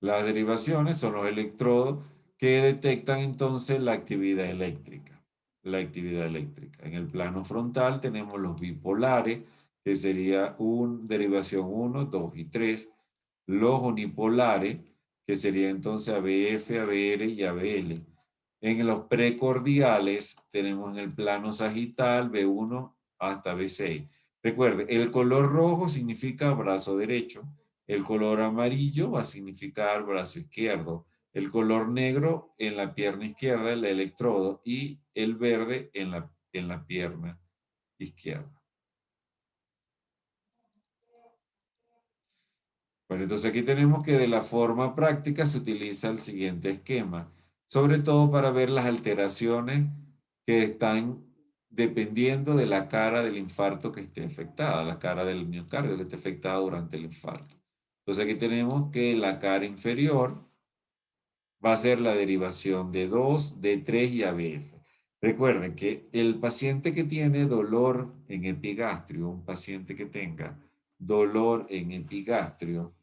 Las derivaciones son los electrodos que detectan entonces la actividad eléctrica. La actividad eléctrica. En el plano frontal tenemos los bipolares, que sería derivación 1, 2 y 3. Los unipolares, que sería entonces ABF, ABR y ABL. En los precordiales tenemos en el plano sagital B1 hasta B6. Recuerde, el color rojo significa brazo derecho. El color amarillo va a significar brazo izquierdo. El color negro en la pierna izquierda, el electrodo, y el verde en la pierna izquierda. Bueno, entonces aquí tenemos que de la forma práctica se utiliza el siguiente esquema, sobre todo para ver las alteraciones que están dependiendo de la cara del infarto que esté afectada, la cara del miocardio que esté afectada durante el infarto. Entonces aquí tenemos que la cara inferior va a ser la derivación de 2, D3 y ABF. Recuerden que el paciente que tiene dolor en epigastrio, un paciente que tenga dolor en epigastrio,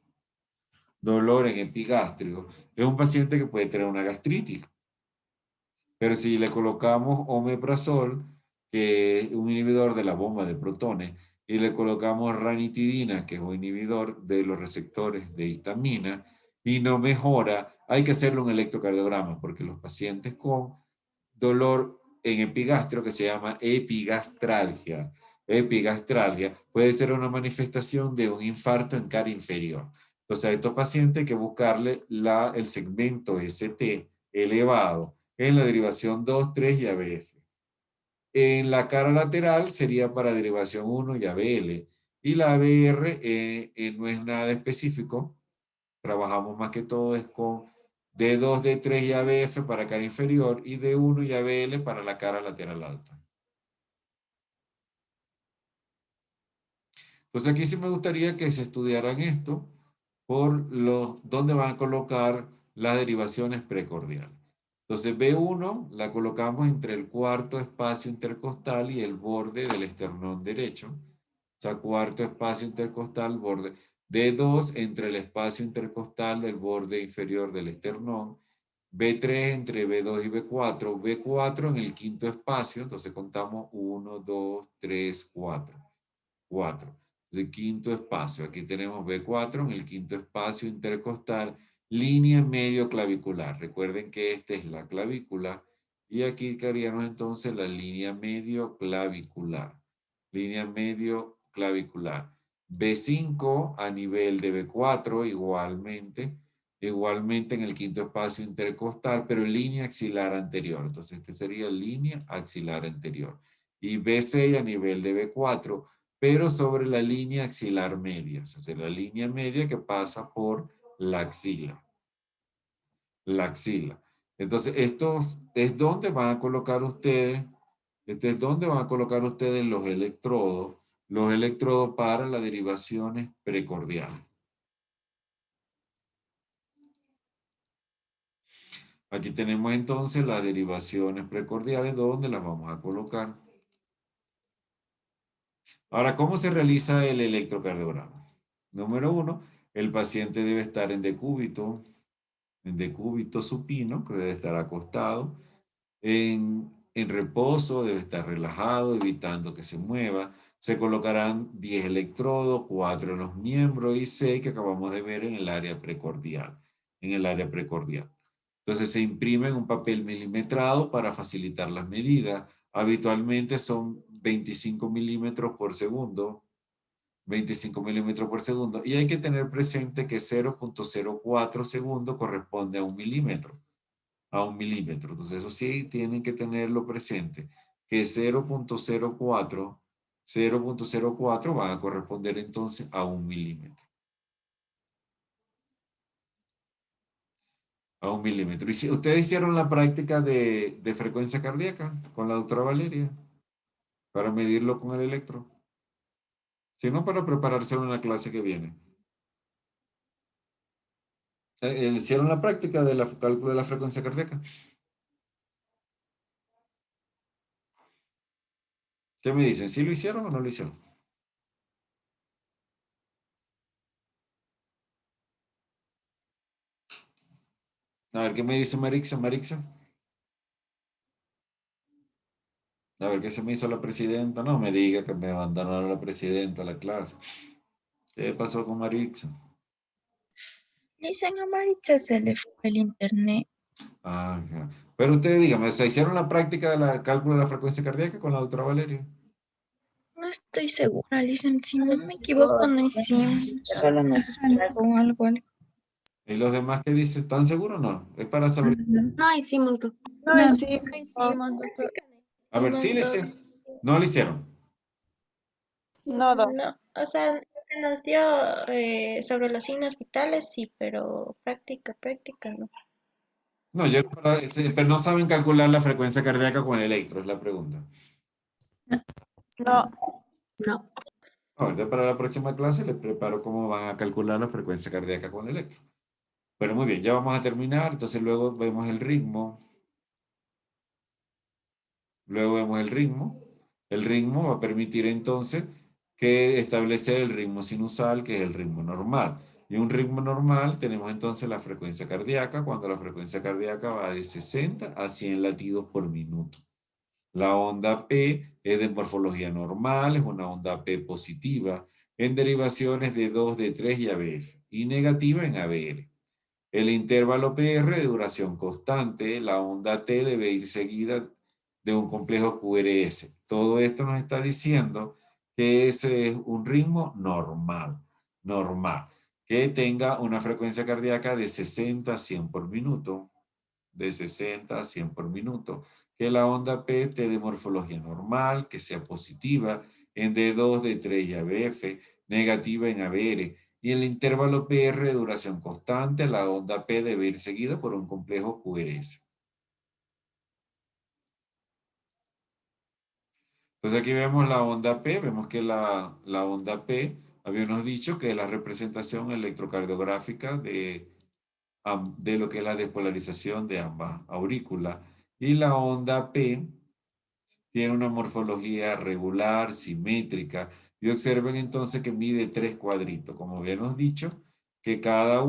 es un paciente que puede tener una gastritis. Pero si le colocamos omeprazol, que es un inhibidor de la bomba de protones, y le colocamos ranitidina, que es un inhibidor de los receptores de histamina, y no mejora, hay que hacerle un electrocardiograma, porque los pacientes con dolor en epigastrio, que se llama epigastralgia, puede ser una manifestación de un infarto en cara inferior. Entonces a estos pacientes hay que buscarle el segmento ST elevado en la derivación 2, 3 y ABF. En la cara lateral sería para derivación 1 y ABL. Y la ABR no es nada específico. Trabajamos más que todo es con D2, D3 y ABF para cara inferior y D1 y ABL para la cara lateral alta. Entonces aquí sí me gustaría que se estudiaran esto por dónde van a colocar las derivaciones precordiales. Entonces B1 la colocamos entre el cuarto espacio intercostal y el borde del esternón derecho. O sea, cuarto espacio intercostal, borde. D2 entre el espacio intercostal del borde inferior del esternón. B3 entre B2 y B4. B4 en el quinto espacio. Entonces contamos 1, 2, 3, 4. 4. Entonces, quinto espacio. Aquí tenemos B4 en el quinto espacio intercostal. Línea medio clavicular. Recuerden que esta es la clavícula. Y aquí haríamos entonces la línea medio clavicular. Línea medio clavicular. B5 a nivel de B4 igualmente. Igualmente en el quinto espacio intercostal, pero en línea axilar anterior. Entonces, este sería línea axilar anterior. Y B6 a nivel de B4, pero sobre la línea axilar media. O sea, la línea media que pasa por la axila. La axila. Entonces, esto es donde van a colocar ustedes, este es donde van a colocar ustedes los electrodos para las derivaciones precordiales. Aquí tenemos entonces las derivaciones precordiales, donde las vamos a colocar. Ahora, ¿cómo se realiza el electrocardiograma? Número 1, el paciente debe estar en decúbito supino, que debe estar acostado, en reposo, debe estar relajado, evitando que se mueva. Se colocarán 10 electrodos, 4 en los miembros y 6 que acabamos de ver en el área precordial. Entonces se imprime en un papel milimetrado para facilitar las medidas. Habitualmente son 25 milímetros por segundo. 25 milímetros por segundo. Y hay que tener presente que 0.04 segundos corresponde a un milímetro. Entonces eso sí tienen que tenerlo presente. Que 0.04 va a corresponder entonces a un milímetro. A un milímetro. ¿Y si ustedes hicieron la práctica de frecuencia cardíaca con la doctora Valeria? Para medirlo con el electro. Si no, para prepararse a una clase que viene. ¿Hicieron la práctica de cálculo de la frecuencia cardíaca? ¿Qué me dicen? ¿Sí lo hicieron o no lo hicieron? A ver, ¿qué me dice Marixa? A ver, ¿qué se me hizo la presidenta? No me diga que me abandonaron la presidenta a la clase. ¿Qué pasó con Marixa? Dicen a Maritza se le fue el internet. Ajá. Pero ustedes díganme, ¿se hicieron la práctica del cálculo de la frecuencia cardíaca con la doctora Valeria? No estoy segura, dicen, si no me equivoco, no hicimos. Solo nos explicó algo. ¿Y los demás qué dicen? ¿Están seguros o no? Es para saber. No hicimos, doctor. No hicimos, doctor. A ver, ¿sí le hicieron? ¿No lo hicieron? No, No, o sea, lo que nos dio sobre los signos vitales, sí, pero práctica no. No, pero no saben calcular la frecuencia cardíaca con el electro, es la pregunta. No. No. Ahorita para la próxima clase les preparo cómo van a calcular la frecuencia cardíaca con electro. Pero muy bien, ya vamos a terminar. Entonces luego vemos el ritmo. Luego vemos el ritmo. El ritmo va a permitir entonces que establecer el ritmo sinusal, que es el ritmo normal. Y un ritmo normal tenemos entonces la frecuencia cardíaca, cuando la frecuencia cardíaca va de 60 a 100 latidos por minuto. La onda P es de morfología normal, es una onda P positiva, en derivaciones de 2, de 3 y ABF, y negativa en ABR. El intervalo PR de duración constante, la onda T debe ir seguida de un complejo QRS. Todo esto nos está diciendo que ese es un ritmo normal, que tenga una frecuencia cardíaca de 60 a 100 por minuto, de 60 a 100 por minuto, que la onda P esté de morfología normal, que sea positiva en D2, D3 y ABF, negativa en ABR, y el intervalo PR de duración constante, la onda P debe ir seguida por un complejo QRS. Entonces aquí vemos la onda P, vemos que la onda P, habíamos dicho que es la representación electrocardiográfica de lo que es la despolarización de ambas aurículas. Y la onda P tiene una morfología regular, simétrica, y observen entonces que mide 3 cuadritos. Como habíamos dicho, que cada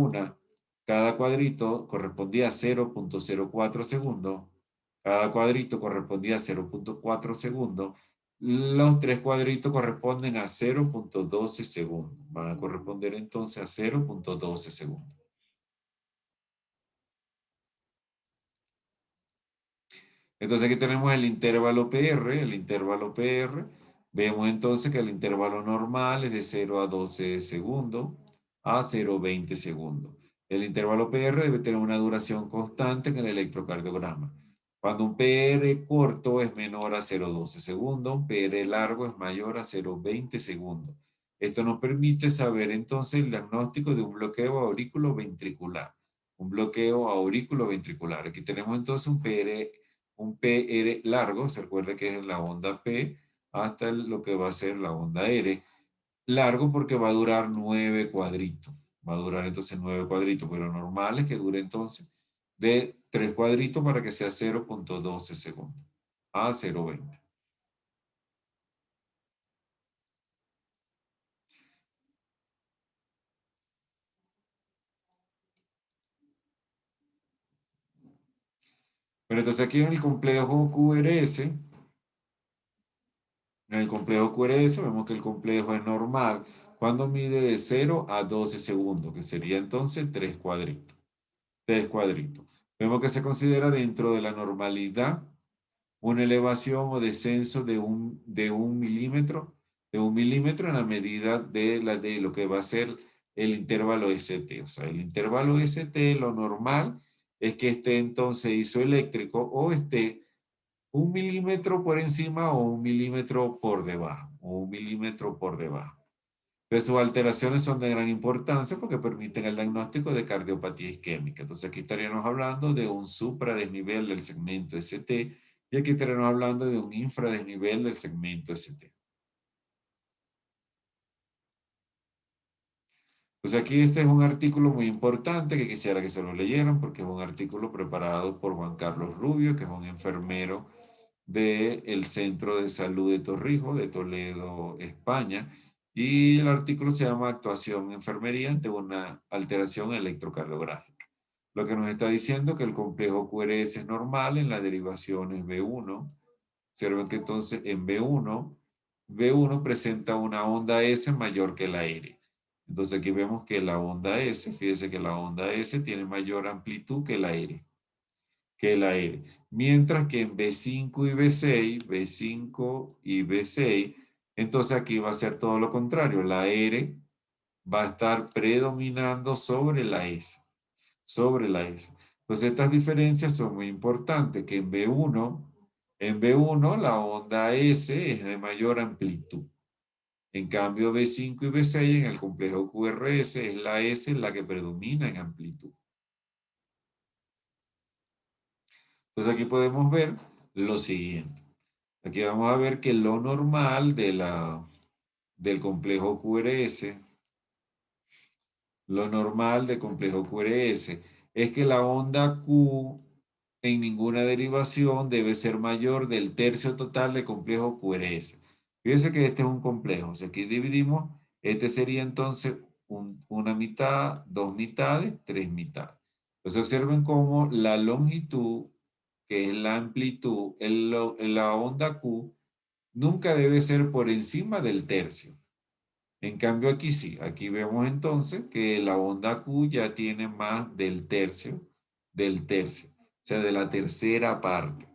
cuadrito correspondía a 0.04 segundos, cada cuadrito correspondía a 0.4 segundos, los 3 cuadritos corresponden a 0.12 segundos, van a corresponder entonces a 0.12 segundos. Entonces aquí tenemos el intervalo PR, vemos entonces que el intervalo normal es de 0 a 12 segundos a 0.20 segundos. El intervalo PR debe tener una duración constante en el electrocardiograma. Cuando un PR corto es menor a 0.12 segundos, un PR largo es mayor a 0.20 segundos. Esto nos permite saber entonces el diagnóstico de un bloqueo aurículo-ventricular. Un bloqueo aurículo-ventricular. Aquí tenemos entonces un PR largo, se recuerda que es la onda P, hasta lo que va a ser la onda R. Largo porque va a durar 9 cuadritos. Va a durar entonces 9 cuadritos, pero lo normal es que dure entonces de 3 cuadritos para que sea 0.12 segundos a 0.20. Pero entonces aquí en el complejo QRS, vemos que el complejo es normal cuando mide de 0 a 12 segundos, que sería entonces 3 cuadritos. 3 cuadritos. Vemos que se considera dentro de la normalidad una elevación o descenso de un milímetro en la medida de lo que va a ser el intervalo ST. O sea, el intervalo ST, lo normal es que esté entonces isoeléctrico o esté 1 milímetro por encima o 1 milímetro por debajo, Pero sus alteraciones son de gran importancia porque permiten el diagnóstico de cardiopatía isquémica. Entonces aquí estaríamos hablando de un supradesnivel del segmento ST y aquí estaríamos hablando de un infradesnivel del segmento ST. Pues aquí este es un artículo muy importante que quisiera que se lo leyeran porque es un artículo preparado por Juan Carlos Rubio, que es un enfermero del Centro de Salud de Torrijos, de Toledo, España. Y el artículo se llama Actuación Enfermería ante una alteración electrocardiográfica. Lo que nos está diciendo que el complejo QRS es normal en las derivaciones B1. Observen que entonces en B1 presenta una onda S mayor que la R. Entonces aquí vemos que la onda S, fíjese que la onda S tiene mayor amplitud que la R. Mientras que en B5 y B6, entonces aquí va a ser todo lo contrario. La R va a estar predominando sobre la S. Entonces estas diferencias son muy importantes, que en B1 la onda S es de mayor amplitud. En cambio B5 y B6 en el complejo QRS es la S la que predomina en amplitud. Entonces aquí podemos ver lo siguiente. Aquí vamos a ver que lo normal del complejo QRS, lo normal del complejo QRS es que la onda Q en ninguna derivación debe ser mayor del tercio total del complejo QRS. Fíjense que este es un complejo. O sea, aquí dividimos, este sería entonces una mitad, dos mitades, tres mitades. Entonces observen cómo la longitud, que es la amplitud, la onda Q, nunca debe ser por encima del tercio. En cambio aquí sí, aquí vemos entonces que la onda Q ya tiene más del tercio, o sea, de la tercera parte,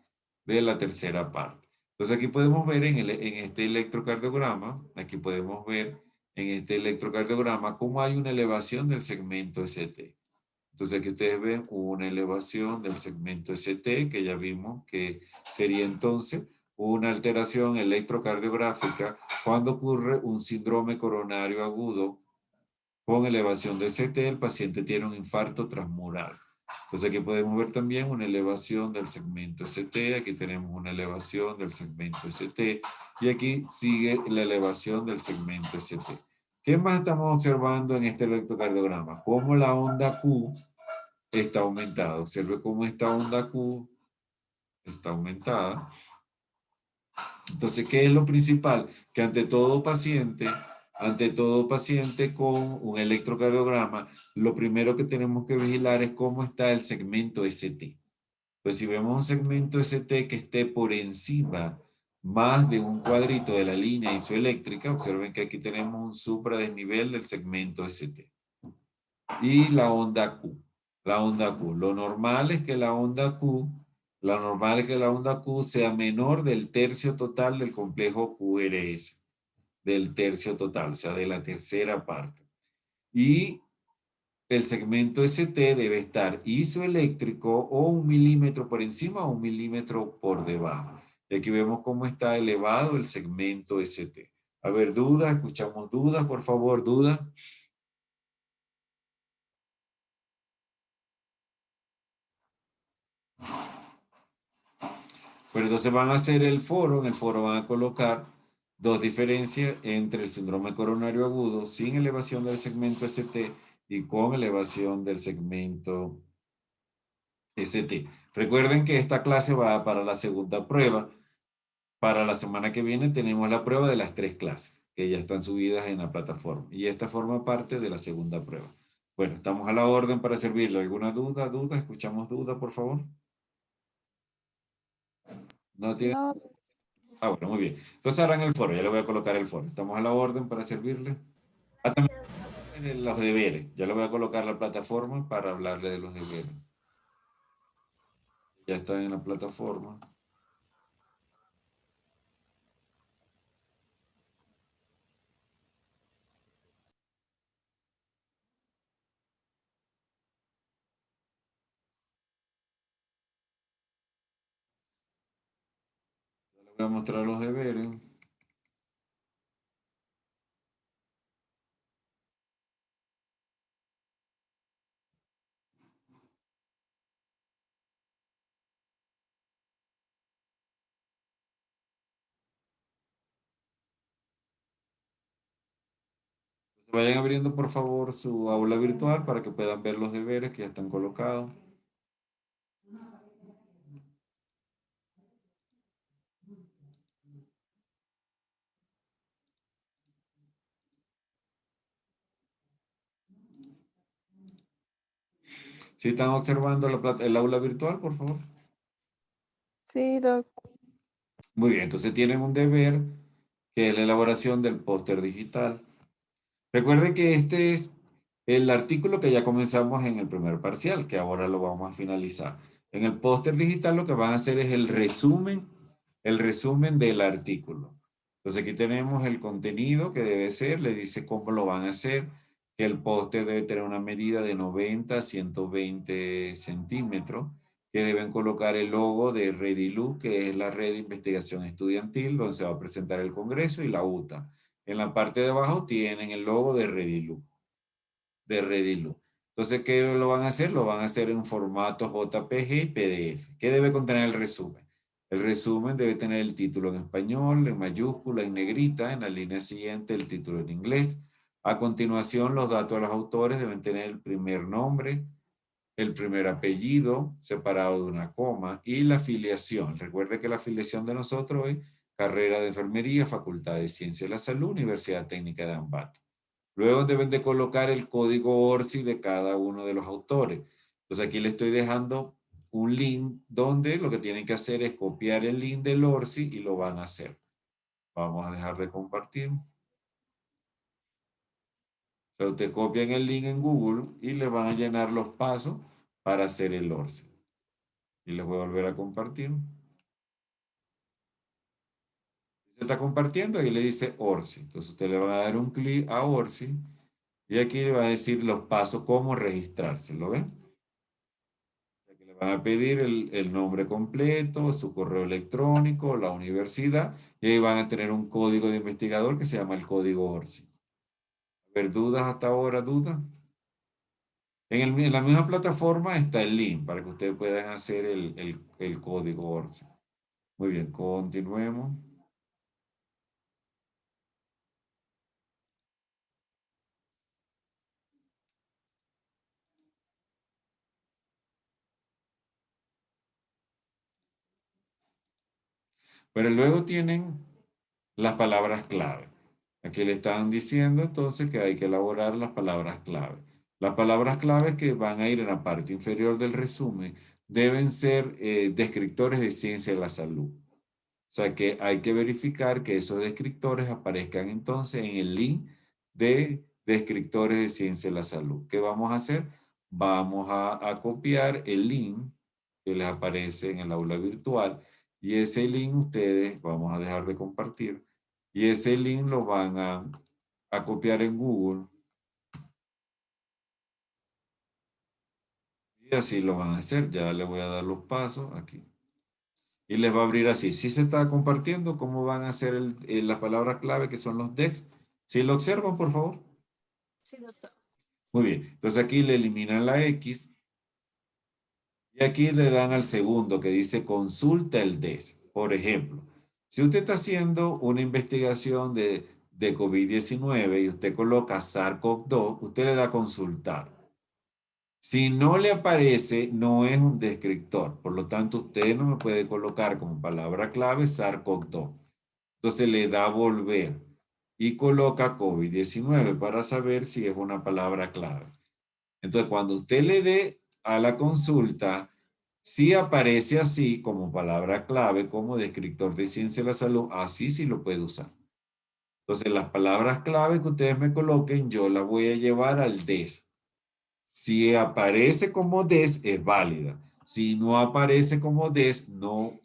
de la tercera parte. Entonces aquí podemos ver en este electrocardiograma, aquí podemos ver en este electrocardiograma cómo hay una elevación del segmento ST. Entonces aquí ustedes ven una elevación del segmento ST, que ya vimos que sería entonces una alteración electrocardiográfica cuando ocurre un síndrome coronario agudo con elevación de ST, el paciente tiene un infarto transmural. Entonces aquí podemos ver también una elevación del segmento ST, aquí tenemos una elevación del segmento ST y aquí sigue la elevación del segmento ST. ¿Qué más estamos observando en este electrocardiograma? Cómo la onda Q está aumentada. Observe cómo esta onda Q está aumentada. Entonces, ¿qué es lo principal? Que ante todo paciente con un electrocardiograma, lo primero que tenemos que vigilar es cómo está el segmento ST. Pues si vemos un segmento ST que esté por encima más de un cuadrito de la línea isoeléctrica, observen que aquí tenemos un supradesnivel del segmento ST. Y la onda Q. La onda Q. Lo normal es que la onda Q sea menor del tercio total del complejo QRS. Del tercio total, o sea, de la tercera parte. Y el segmento ST debe estar isoeléctrico o 1 milímetro por encima o 1 milímetro por debajo. Y aquí vemos cómo está elevado el segmento ST. A ver, dudas, escuchamos dudas, por favor, dudas. Pero entonces van a hacer el foro, en el foro van a colocar dos diferencias entre el síndrome coronario agudo sin elevación del segmento ST y con elevación del segmento ST. Recuerden que esta clase va para la segunda prueba. Para la semana que viene tenemos la prueba de las 3 clases, que ya están subidas en la plataforma. Y esta forma parte de la segunda prueba. Bueno, estamos a la orden para servirle. ¿Alguna duda? ¿Escuchamos duda, por favor? ¿No tiene? No, Ah, bueno, muy bien. Entonces harán el foro, ya le voy a colocar el foro. Estamos a la orden para servirle. Ah, también los deberes. Ya le voy a colocar la plataforma para hablarle de los deberes. Ya están en la plataforma. Ya le voy a mostrar los deberes. Vayan abriendo por favor su aula virtual para que puedan ver los deberes que ya están colocados. ¿Sí están observando el aula virtual, por favor? sí, doc. Muy bien, entonces tienen un deber que es la elaboración del póster digital. Recuerden que este es el artículo que ya comenzamos en el primer parcial, que ahora lo vamos a finalizar. En el póster digital lo que van a hacer es el resumen del artículo. Entonces aquí tenemos el contenido que debe ser, le dice cómo lo van a hacer, que el póster debe tener una medida de 90 a 120 centímetros, que deben colocar el logo de Redilú, que es la Red de Investigación Estudiantil, donde se va a presentar el Congreso, y la UTA. En la parte de abajo tienen el logo de Redilú. Entonces, ¿qué lo van a hacer? Lo van a hacer en formato JPG y PDF. ¿Qué debe contener el resumen? El resumen debe tener el título en español, en mayúscula, en negrita, en la línea siguiente el título en inglés. A continuación, los datos de los autores deben tener el primer nombre, el primer apellido separado de una coma y la afiliación. Recuerde que la afiliación de nosotros es carrera de enfermería, Facultad de Ciencias de la Salud, Universidad Técnica de Ambato. Luego deben de colocar el código ORCI de cada uno de los autores. Entonces aquí le estoy dejando un link donde lo que tienen que hacer es copiar el link del ORCI y lo van a hacer. Vamos a dejar de compartir. Pero ustedes copian el link en Google y le van a llenar los pasos para hacer el ORCI. Y les voy a volver a compartir. Se está compartiendo y le dice ORCI. Entonces usted le va a dar un clic a ORCI y aquí le va a decir los pasos, cómo registrarse. ¿Lo ven? Le van a pedir el nombre completo, su correo electrónico, la universidad y ahí van a tener un código de investigador que se llama el código ORCI. A ver, ¿dudas hasta ahora? ¿Dudas? En la misma plataforma está el link para que ustedes puedan hacer el código ORCI. Muy bien, continuemos. Pero luego tienen las palabras clave. Aquí le están diciendo entonces que hay que elaborar las palabras clave. Las palabras clave que van a ir en la parte inferior del resumen deben ser descriptores de ciencia de la salud. O sea que hay que verificar que esos descriptores aparezcan entonces en el link de descriptores de ciencia de la salud. ¿Qué vamos a hacer? Vamos a copiar el link que les aparece en el aula virtual y ese link ustedes, vamos a dejar de compartir, y ese link lo van a copiar en Google. Y así lo van a hacer. Ya le voy a dar los pasos aquí. Y les va a abrir así. Si se está compartiendo, ¿cómo van a hacer la palabra clave que son los DEX? Si lo observan, por favor. Sí, doctor. Muy bien. Entonces aquí le eliminan la X. Y aquí le dan al segundo que dice consulta el DES. Por ejemplo, si usted está haciendo una investigación de COVID-19 y usted coloca SARS-CoV-2, usted le da a consultar. Si no le aparece, no es un descriptor. Por lo tanto, usted no me puede colocar como palabra clave SARS-CoV-2. Entonces le da a volver y coloca COVID-19 para saber si es una palabra clave. Entonces, cuando usted le dé a la consulta, si aparece así como palabra clave, como descriptor de ciencia de la salud, así sí lo puede usar. Entonces, las palabras clave que ustedes me coloquen, yo las voy a llevar al DES. Si aparece como DES, es válida. Si no aparece como DES, no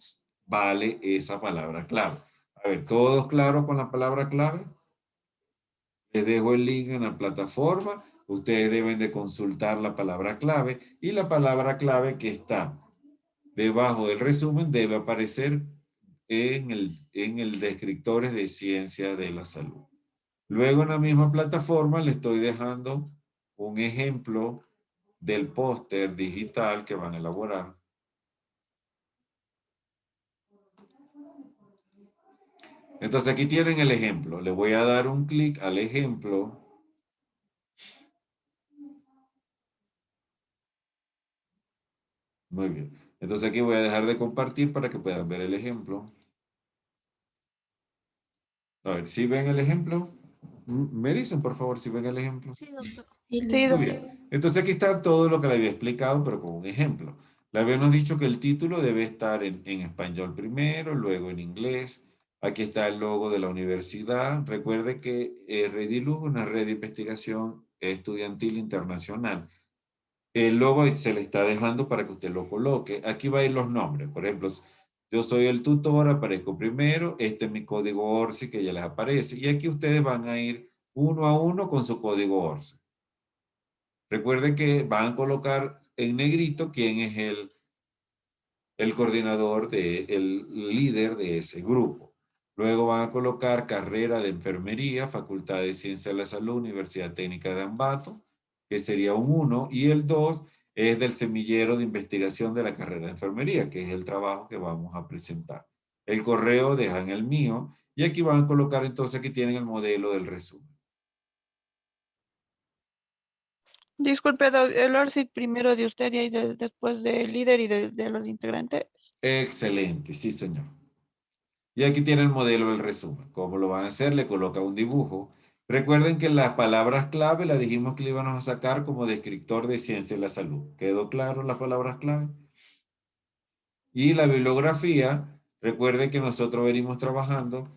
vale esa palabra clave. A ver, ¿todos claros con la palabra clave? Les dejo el link en la plataforma. Ustedes deben de consultar la palabra clave y la palabra clave que está debajo del resumen debe aparecer en el descriptores de ciencia de la salud. Luego en la misma plataforma le estoy dejando un ejemplo del póster digital que van a elaborar. Entonces aquí tienen el ejemplo. Le voy a dar un clic al ejemplo. Muy bien. Entonces aquí voy a dejar de compartir para que puedan ver el ejemplo. A ver, ¿sí ven el ejemplo? Me dicen, por favor, si ven el ejemplo. Sí, doctor. Sí, Muy doctor. bien. Entonces aquí está todo lo que le había explicado, pero con un ejemplo. Le habíamos dicho que el título debe estar en español primero, luego en inglés. Aquí está el logo de la universidad. Recuerde que Redilu es una red de investigación estudiantil internacional. El logo se le está dejando para que usted lo coloque. Aquí va a ir los nombres. Por ejemplo, yo soy el tutor, aparezco primero. Este es mi código ORCI que ya les aparece. Y aquí ustedes van a ir uno a uno con su código ORCI. Recuerden que van a colocar en negrito quién es el coordinador, el líder de ese grupo. Luego van a colocar carrera de enfermería, Facultad de Ciencias de la Salud, Universidad Técnica de Ambato, que sería un 1, y el 2 es del semillero de investigación de la carrera de enfermería, que es el trabajo que vamos a presentar. El correo dejan el mío y aquí van a colocar entonces que tienen el modelo del resumen. Disculpe, el ORCID primero de usted y ahí después del líder y de los integrantes. Excelente, sí señor. Y aquí tiene el modelo del resumen. ¿Cómo lo van a hacer? Le coloca un dibujo. Recuerden que las palabras clave las dijimos que le íbamos a sacar como descriptor de ciencia de la salud. ¿Quedó claro las palabras clave? Y la bibliografía, recuerden que nosotros venimos trabajando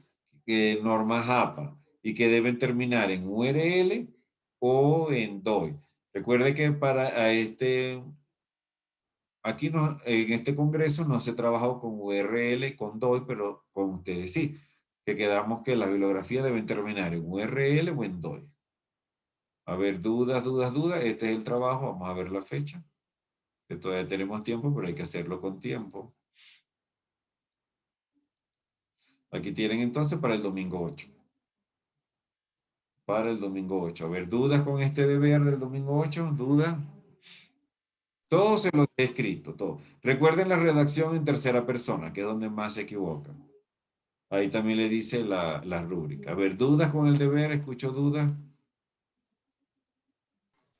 normas APA y que deben terminar en URL o en DOI. Recuerde que aquí en este congreso no se trabajó con URL, con DOI, pero con ustedes sí, que quedamos que las bibliografías deben terminar en URL o en DOI. A ver, dudas. Este es el trabajo, vamos a ver la fecha. Que todavía tenemos tiempo, pero hay que hacerlo con tiempo. Aquí tienen entonces para el domingo 8. Para el domingo 8. A ver, ¿dudas con este deber del domingo 8? ¿Dudas? Todo se lo he escrito, todo. Recuerden la redacción en tercera persona, que es donde más se equivocan. Ahí también le dice la rúbrica. A ver, ¿dudas con el deber? ¿Escucho dudas?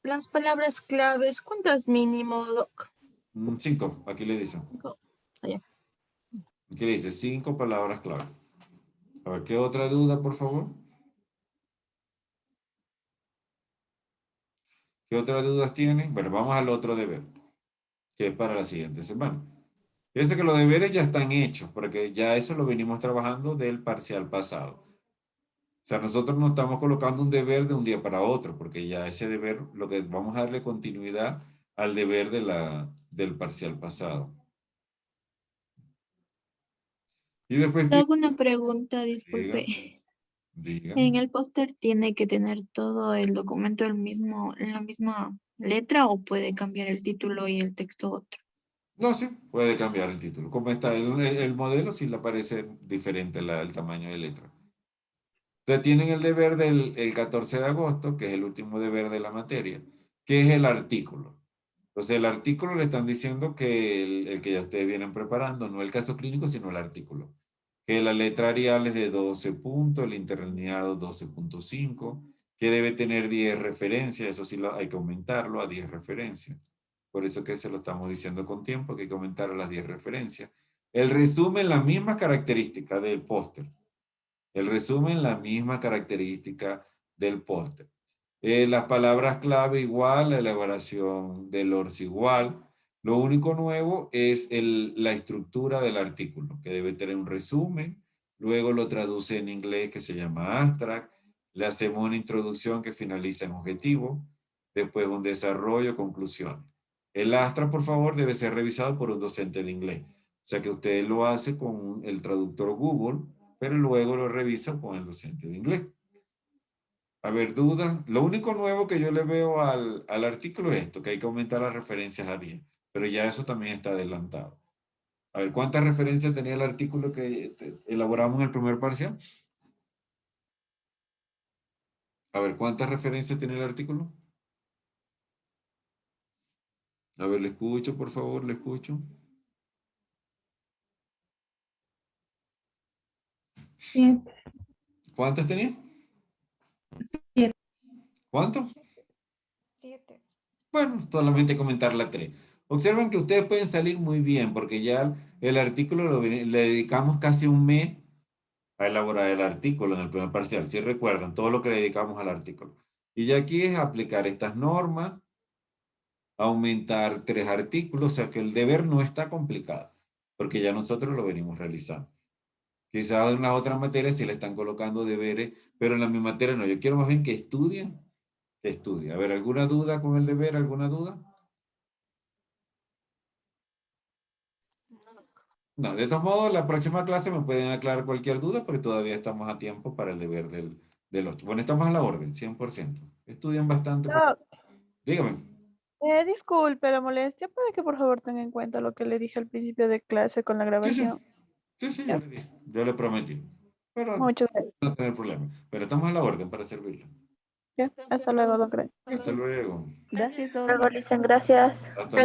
Las palabras claves, ¿cuántas mínimo, Doc? 5, aquí le dicen. 5. Allá. Aquí le dice 5 palabras clave. A ver, ¿qué otra duda, por favor? ¿Qué otras dudas tienen? Bueno, vamos al otro deber, que es para la siguiente semana. Fíjense que los deberes ya están hechos, porque ya eso lo venimos trabajando del parcial pasado. O sea, nosotros no estamos colocando un deber de un día para otro, porque ya ese deber, lo que vamos a darle continuidad al deber del parcial pasado. Y después... Te hago una pregunta, disculpe. Diga. ¿En el póster tiene que tener todo el documento en la misma letra o puede cambiar el título y el texto otro? No, sí, puede cambiar el título. Como está el modelo, sí le parece diferente el tamaño de letra. Ustedes tienen el deber del 14 de agosto, que es el último deber de la materia, que es el artículo. Entonces, el artículo le están diciendo que el que ya ustedes vienen preparando, no el caso clínico, sino el artículo. Que la letra Arial es de 12 puntos, el interlineado 12.5, que debe tener 10 referencias, eso sí hay que aumentarlo a 10 referencias. Por eso que se lo estamos diciendo con tiempo, que hay que aumentar a las 10 referencias. El resumen, la misma característica del póster. El resumen, la misma característica del póster. Las palabras clave igual, la elaboración del ORS igual. Lo único nuevo es la estructura del artículo, que debe tener un resumen, luego lo traduce en inglés que se llama abstract, le hacemos una introducción que finaliza en objetivo, después un desarrollo, conclusión. El abstract, por favor, debe ser revisado por un docente de inglés. O sea que usted lo hace con el traductor Google, pero luego lo revisa con el docente de inglés. A ver, dudas. Lo único nuevo que yo le veo al artículo es esto, que hay que aumentar las referencias a 10, pero ya eso también está adelantado. A ver, ¿cuántas referencias tenía el artículo que elaboramos en el primer parcial? A ver, ¿cuántas referencias tiene el artículo? A ver, le escucho, por favor, le escucho. 7. ¿Cuántas tenía? 7. ¿Cuánto? 7. Bueno, solamente comentar la 3. Observen que ustedes pueden salir muy bien porque ya el artículo le dedicamos casi un mes a elaborar el artículo en el primer parcial. Si recuerdan todo lo que le dedicamos al artículo. Y ya aquí es aplicar estas normas, aumentar 3 artículos, o sea que el deber no está complicado porque ya nosotros lo venimos realizando. Quizás en las otras materias sí le están colocando deberes, pero en la mi materia no. Yo quiero más bien que estudien. A ver, ¿alguna duda con el deber? ¿Alguna duda? No, de todos modos, la próxima clase me pueden aclarar cualquier duda porque todavía estamos a tiempo para el deber del 8. Bueno, estamos a la orden, 100%. Estudian bastante. Doc, Dígame. disculpe la molestia, para que por favor tenga en cuenta lo que le dije al principio de clase con la grabación. Sí, yo le dije. Yo le prometí. Pero Muchas gracias. no tener problema. Pero estamos a la orden para servirle. Ya, hasta luego, doctor. Hasta luego. Gracias, Luego, Listen, gracias. Hasta